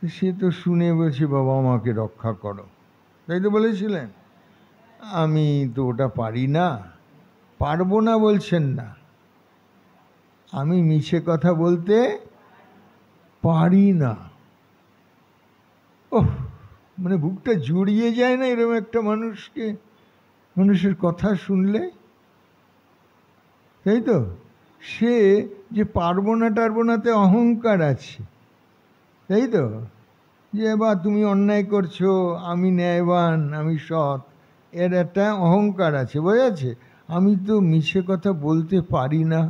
সে তো শুনে বলছে বাবা আমাকে রক্ষা করো, তাই তো বলেছিলেন। আমি তো ওটা পারি না। পারবো না বলছেন না, আমি মিছে কথা বলতে পারি না। ওহ, মানে বুকটা জুড়িয়ে যায় না এরকম একটা মানুষের কথা শুনলে, তাই তো? সে যে পারবো না টারবো নাতে অহংকার আছে, তাই তো? যে বা তুমি অন্যায় করছো, আমি ন্যায়বান, আমি সৎ, এর একটা অহংকার আছে, বোঝাচ্ছে? আমি তো মিছে কথা বলতে পারি না,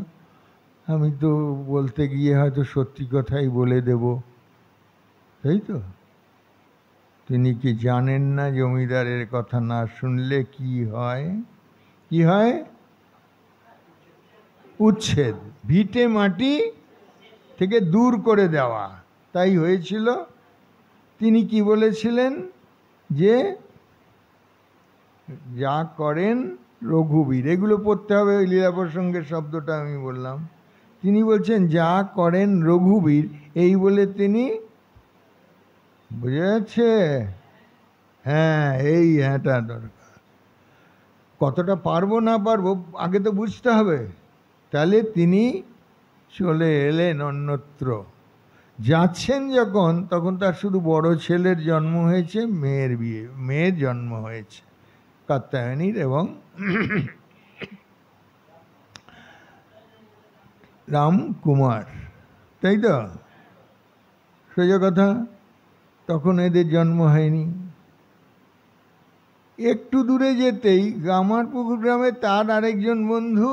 আমি তো বলতে গিয়ে হয়তো সত্যি কথাই বলে দেব, তাই তো? তিনি কি জানেন না জমিদারের কথা না শুনলে কি হয়? কি হয়? উচ্ছেদ, ভিটে মাটি থেকে দূর করে দেওয়া। তাই হয়েছিল। তিনি কি বলেছিলেন? যে যা করেন রঘুবীর, এগুলো পড়তে হবে, ওই লীলা প্রসঙ্গের শব্দটা আমি বললাম। তিনি বলছেন যা করেন রঘুবীর, এই বলে তিনি, বুঝে যাচ্ছে? হ্যাঁ, এই হ্যাঁটা দরকার। কতটা পারবো না পারবো আগে তো বুঝতে হবে। তাহলে তিনি চলে এলেন অন্যত্র। যাচ্ছেন যখন, তখন তার শুধু বড় ছেলের জন্ম হয়েছে, মেয়ের জন্ম হয়েছে, কাত্যায়নীর এবং রামকুমার, তাই তো? সোজা কথা, তখন এদের জন্ম হয়নি। একটু দূরে যেতেই গামারপুকুর গ্রামে তার আরেকজন বন্ধু,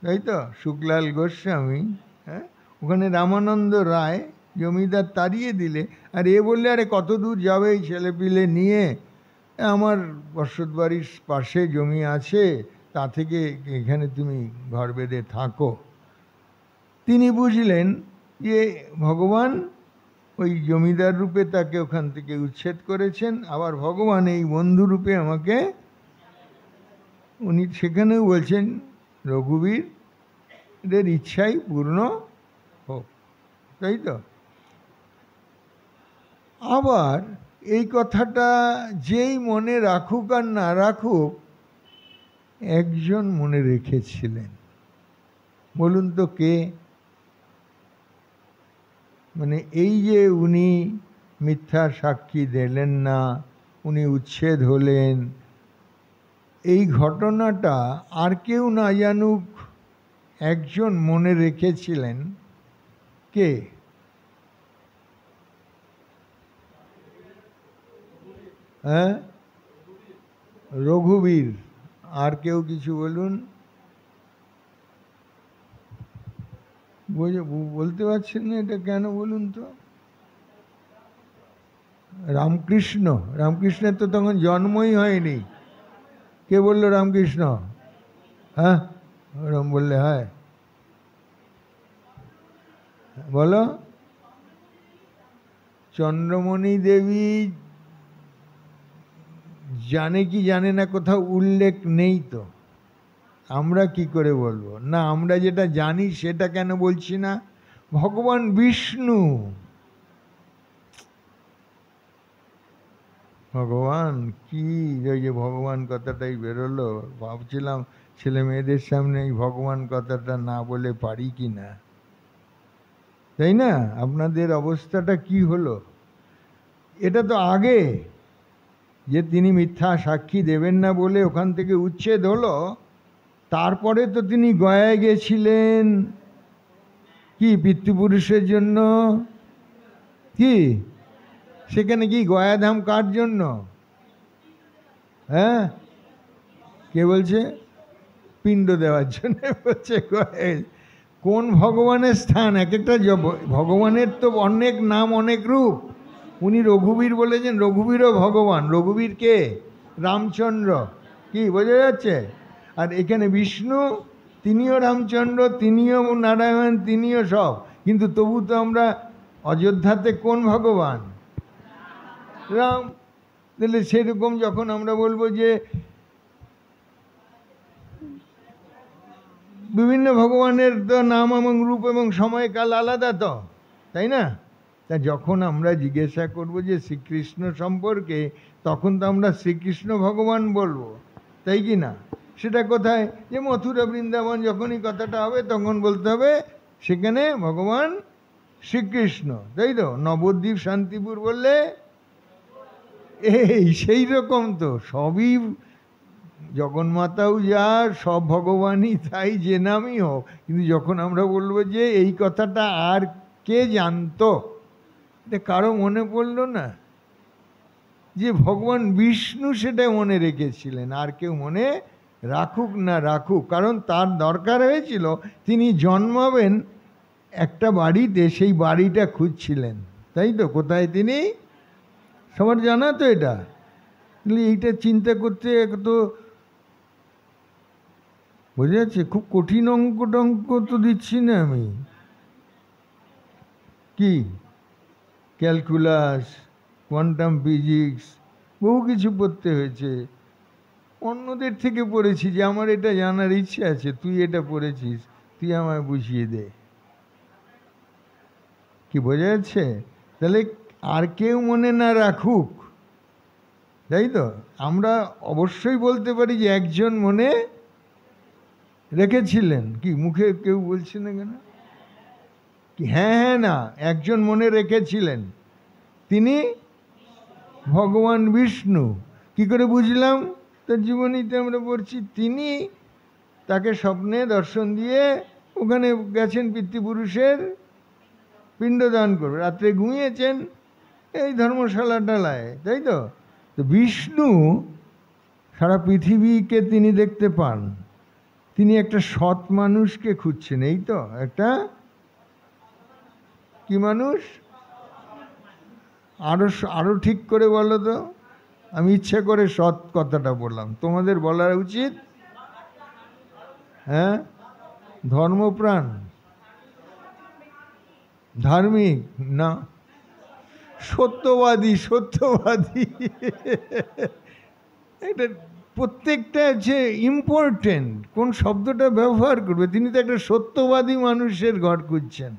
তাই তো, শুকলাল গোস্বামী, হ্যাঁ, ওখানে রামানন্দ রায় জমিদার তাড়িয়ে দিলে। আর এ বললে আরে কত দূর যাবে এই ছেলেপিলে নিয়ে, আমার বসত বাড়ির পাশে জমি আছে, তা থেকে এখানে তুমি ঘর বেঁধে থাকো। তিনি বুঝলেন যে ভগবান ওই জমিদার রূপে তাকে ওখান থেকে উচ্ছেদ করেছেন, আবার ভগবান এই বন্ধু রূপে আমাকে, উনি সেখানেও বলছেন রঘুবীরের ইচ্ছাই পূর্ণ হোক, তাই তো? আবার এই কথাটা যেই মনে রাখুক আর না রাখুক, একজন মনে রেখেছিলেন। বলুন তো কে? মানে এই যে উনি মিথ্যা সাক্ষী দিলেন না, উনি উচ্ছেদ হলেন, এই ঘটনাটা আর কেউ না জানুক, একজন মনে রেখেছিলেন। কে? হ্যাঁ, রঘুবীর। আর কেউ কিছু বলুন। বলতে পারছেন না এটা কেন বলুন তো? রামকৃষ্ণ। রামকৃষ্ণের তো তখন জন্মই হয়নি। কে বললো রামকৃষ্ণ? হ্যাঁ, ওরম বললে হয়? বলো। চন্দ্রমণি দেবী জানে কি জানে না, কোথাও উল্লেখ নেই তো। আমরা কি করে বলবো? না, আমরা যেটা জানি সেটা কেন বলছি না? ভগবান বিষ্ণু, ভগবান কি, ওই যে ভগবান কথাটাই বেরোলো। ভাবছিলাম ছেলে মেয়েদের সামনে এই ভগবান কথাটা না বলে পারি কি না, তাই না? আপনাদের অবস্থাটা কি হলো? এটা তো আগে, যে তিনি মিথ্যা সাক্ষী দেবেন না বলে ওখান থেকে উচ্ছেদ হলো, তারপরে তো তিনি গয়ায় গেছিলেন কি পিতৃপুরুষের জন্য। কি সেখানে কি গয়াধাম কার জন্য? হ্যাঁ, কে বলছে? পিণ্ড দেওয়ার জন্য বলছে গয়ায়। কোন ভগবানের স্থান? এক একটা ভগবানের তো অনেক নাম, অনেক রূপ। উনি রঘুবীর বলেছেন, রঘুবীরও ভগবান। রঘুবীর কে? রামচন্দ্র। কি বোঝা যাচ্ছে? আর এখানে বিষ্ণু, তিনিও রামচন্দ্র, তিনিও নারায়ণ, তিনিও সব। কিন্তু তবু তো আমরা অযোধ্যাতে কোন ভগবান? রাম। তাহলে সেরকম যখন আমরা বলবো যে বিভিন্ন ভগবানের তো নাম এবং রূপ এবং সময়কাল আলাদা তো, তাই না? তা যখন আমরা জিজ্ঞাসা করব যে শ্রীকৃষ্ণ সম্পর্কে, তখন তো আমরা শ্রীকৃষ্ণ ভগবান বলবো, তাই কি না? সেটা কোথায়? যে মথুরা বৃন্দাবন যখনই কথাটা হবে তখন বলতে হবে সেখানে ভগবান শ্রীকৃষ্ণ, তাই তো? নবদ্বীপ শান্তিপুর বললে এই সেই রকম তো সবই জগন্মাতাও যা, সব ভগবানই তাই, যে নামই হোক। কিন্তু যখন আমরা বলবো যে এই কথাটা আর কে জানতো, এটা কারো মনে পড়লো না যে ভগবান বিষ্ণু সেটা মনে রেখেছিলেন, আর কেউ মনে রাখুক না রাখুক। কারণ তার দরকার হয়েছিল, তিনি জন্মাবেন একটা বাড়িতে, সেই বাড়িটা খুঁজছিলেন, তাই তো? কোথায় তিনি? সবার জানা তো এটা। এইটা চিন্তা করতে তো বোঝা যাচ্ছে, খুব কঠিন অঙ্ক টঙ্ক তো দিচ্ছি না আমি। কি ক্যালকুলাস, কোয়ান্টাম ফিজিক্স, বহু কিছু পড়তে হয়েছে। অন্যদের থেকে পড়েছি যে আমার এটা জানার ইচ্ছে আছে, তুই এটা পড়েছিস, তুই আমায় বুঝিয়ে দে। কি বোঝা যাচ্ছে? তাহলে আর কেউ মনে না রাখুক, তাই তো? আমরা অবশ্যই বলতে পারি যে একজন মনে রেখেছিলেন। কি মুখে কেউ বলছে না কেন? কি হ্যাঁ হ্যাঁ না, একজন মনে রেখেছিলেন, তিনি ভগবান বিষ্ণু। কি করে বুঝলাম? তার জীবনীতে আমরা পড়ছি, তিনি তাকে স্বপ্নে দর্শন দিয়ে ওখানে গেছেন পিতৃপুরুষের পিণ্ডদান করবে, রাত্রে ঘুমিয়েছেন এই ধর্মশালা ডালায়, তাই তো? তো বিষ্ণু সারা পৃথিবীকে তিনি দেখতে পান। তিনি একটা সৎ মানুষকে খুঁজছেন, এই তো? একটা কি মানুষ? আরো ঠিক করে বলো তো। আমি ইচ্ছে করে সৎ কথাটা বললাম, তোমাদের বলা উচিত। হ্যাঁ, ধর্মপ্রাণ, ধার্মিক না, সত্যবাদী। সত্যবাদী এটা প্রত্যেকটা যে ইম্পর্টেন্ট, কোন শব্দটা ব্যবহার করবে। তিনি তো একটা সত্যবাদী মানুষের ঘর খুঁজছেন।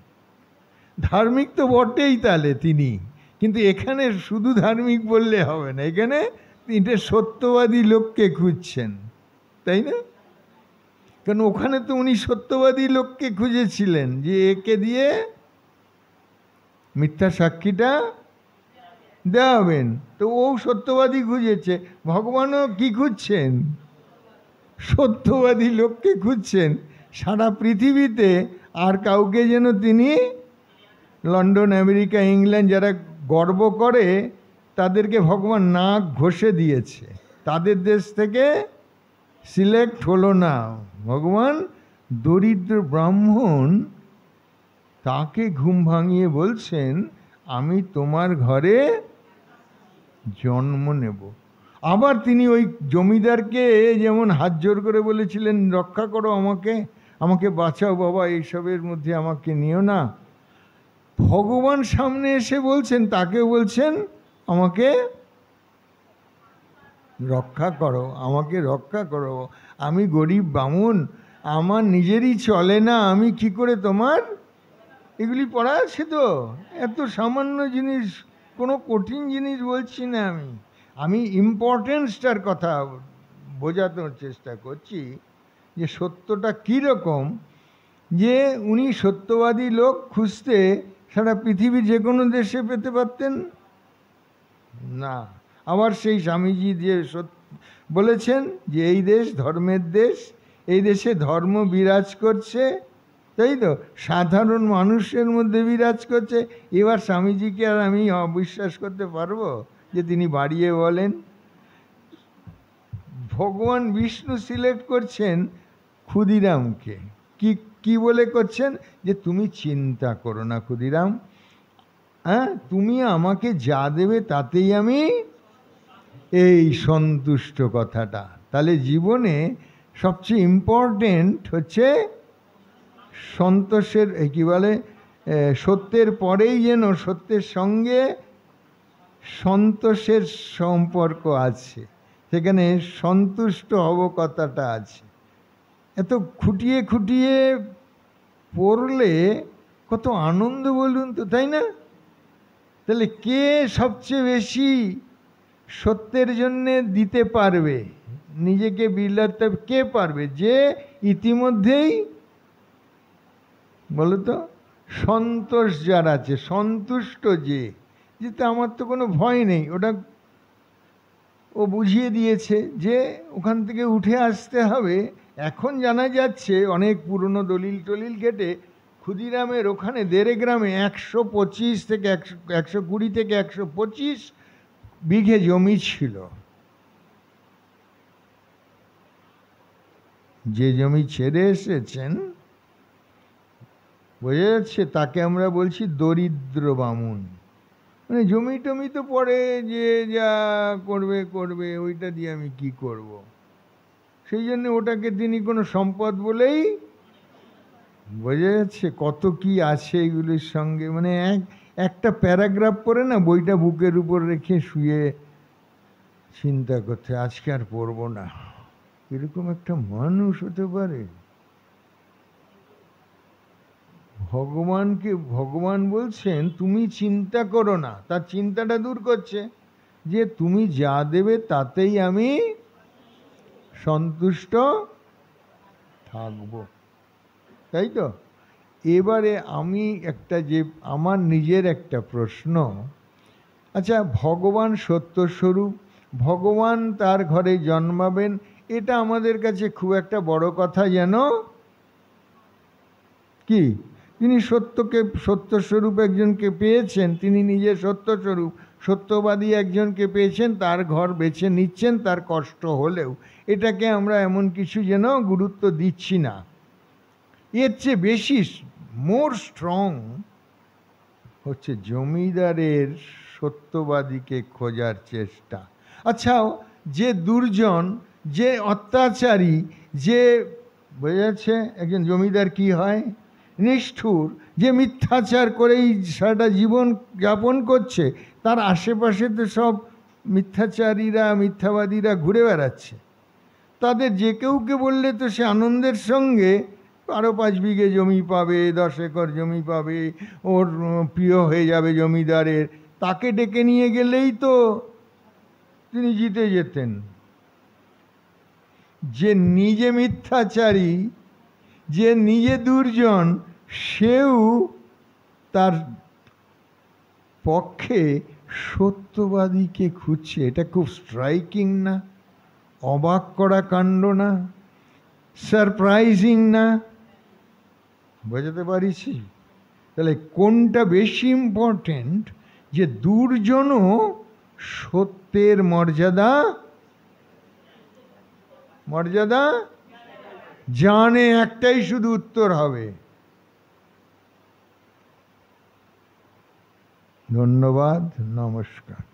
ধার্মিক তো বটেই তাহলে তিনি, কিন্তু এখানে শুধু ধার্মিক বললে হবে না, এখানে তিনটে সত্যবাদী লোককে খুঁজছেন। তাই না? কারণ ওখানে তো উনি সত্যবাদী লোককে খুঁজেছিলেন যে একে দিয়ে মিথ্যা সাক্ষীটা দেওয়াবেন, তো ও সত্যবাদী খুঁজেছে। ভগবানও কি খুঁজছেন? সত্যবাদী লোককে খুঁজছেন সারা পৃথিবীতে। আর কাউকে যেন তিনি, লন্ডন, আমেরিকা, ইংল্যান্ড যারা গর্ব করে তাদেরকে ভগবান নাক ঘষে দিয়েছে, তাদের দেশ থেকে সিলেক্ট হলো না। ভগবান দরিদ্র ব্রাহ্মণ, তাকে ঘুম ভাঙিয়ে বলছেন আমি তোমার ঘরে জন্ম নেব। আবার তিনি ওই জমিদারকে যেমন হাত জোর করে বলেছিলেন রক্ষা করো আমাকে, আমাকে বাঁচাও বাবা, এইসবের মধ্যে আমাকে নিও না। ভগবান সামনে এসে বলছেন, তাকে বলছেন আমাকে রক্ষা করো, আমাকে রক্ষা করো, আমি গরিব বামুন, আমার নিজেরই চলে না, আমি কি করে তোমার। এগুলি পড়া আছে তো, এত সামান্য জিনিস, কোনো কঠিন জিনিস বলছি না আমি ইম্পর্টেন্সটার কথা বোঝানোর চেষ্টা করছি যে সত্যটা কীরকম। যে উনি সত্যবাদী লোক খুঁজতে সারা পৃথিবীর যে কোনো দেশে পেতে পারতেন না। আবার সেই স্বামীজি যে বলেছেন যে এই দেশ ধর্মের দেশ, এই দেশে ধর্ম বিরাজ করছে, তাই তো, সাধারণ মানুষের মধ্যে বিরাজ করছে। এবার স্বামীজিকে আর আমি অবিশ্বাস করতে পারবো যে তিনি বাড়িয়ে বলেন? ভগবান বিষ্ণু সিলেক্ট করছেন ক্ষুদিরামকে। কি বলে করছেন? যে তুমি চিন্তা করো না ক্ষুদিরাম, হ্যাঁ, তুমি আমাকে যা দেবে তাতেই আমি এই সন্তুষ্ট কথাটা। তাহলে জীবনে সবচেয়ে ইম্পর্টেন্ট হচ্ছে সন্তোষের, কি বলে, সত্যের পরেই যেন সত্যের সঙ্গে সন্তোষের সম্পর্ক আছে, সেখানে সন্তুষ্ট হব কথাটা আছে। এত খুঁটিয়ে খুঁটিয়ে পড়লে কত আনন্দ বলুন তো, তাই না? তাহলে কে সবচেয়ে বেশি সত্যের জন্যে দিতে পারবে, নিজেকে বিলাতে কে পারবে? যে ইতিমধ্যেই, বলো তো, সন্তোষ যার আছে, সন্তুষ্ট যে, যেতে আমার তো কোনো ভয় নেই, ওটা ও বুঝিয়ে দিয়েছে যে ওখান থেকে উঠে আসতে হবে। এখন জানা যাচ্ছে অনেক পুরনো দলিল টলিল ঘেটে ক্ষুদিরামের ওখানে দেড়ে গ্রামে 125 থেকে 120 থেকে 125 বিঘে জমি ছিল। যে জমি ছেড়ে এসেছেন, বোঝা যাচ্ছে, তাকে আমরা বলছি দরিদ্র বামুন। মানে জমি টমি তো পরে যে যা করবে করবে, ওইটা দিয়ে আমি কি করব। সেই জন্য ওটাকে তিনি কোনো সম্পদ বলেই, বোঝা যাচ্ছে কত কি আছে এগুলির সঙ্গে। মানে একটা প্যারাগ্রাফ পড়ে না বইটা বুকের উপর রেখে শুয়ে চিন্তা করতে, আজকে আর পড়বো না। এরকম একটা মানুষ হতে পারে? ভগবান বলছেন তুমি চিন্তা করো না, তার চিন্তাটা দূর করছে যে তুমি যা দেবে তাতেই আমি সন্তুষ্ট থাকব, তাই তো। এবারে আমি একটা, যে আমার নিজের একটা প্রশ্ন, আচ্ছা, ভগবান সত্যস্বরূপ, ভগবান তার ঘরে জন্মাবেন, এটা আমাদের কাছে খুব একটা বড় কথা যেন কি? তিনি সত্যস্বরূপ একজনকে পেয়েছেন, তিনি নিজে সত্যস্বরূপ, সত্যবাদী একজনকে পেয়েছেন, তার ঘর বেছে নিচ্ছেন তার কষ্ট হলেও। এটাকে আমরা এমন কিছু যেন গুরুত্ব দিচ্ছি না। এর চেয়ে বেশি মোর স্ট্রং হচ্ছে জমিদারের সত্যবাদীকে খোঁজার চেষ্টা। আচ্ছা, যে দুর্জন, যে অত্যাচারী, যে, বোঝা যাচ্ছে একজন জমিদার কি হয়, নিষ্ঠুর, যে মিথ্যাচার করেই সারাটা জীবন যাপন করছে, তার আশেপাশে তো সব মিথ্যাচারীরা, মিথ্যাবাদীরা ঘুরে বেড়াচ্ছে। তাদের যে কেউকে বললে তো সে আনন্দের সঙ্গে আরও 5 বিঘে জমি পাবে, 10 একর জমি পাবে, ওর প্রিয় হয়ে যাবে জমিদারের, তাকে ডেকে নিয়ে গেলেই তো তিনি জিতে যেতেন। যে নিজে মিথ্যাচারী, যে নিজে দুর্জন, সেও তার পক্ষে সত্যবাদীকে খুঁজছে। এটা খুব স্ট্রাইকিং না? অবাক করা কাণ্ড না? সারপ্রাইজিং না? বোঝাতে পারিছি? তাহলে কোনটা বেশি ইম্পর্টেন্ট, যে দুর্জনও সত্যের মর্যাদা জানে? একটাই শুধু উত্তর হবে। ধন্যবাদ, নমস্কার।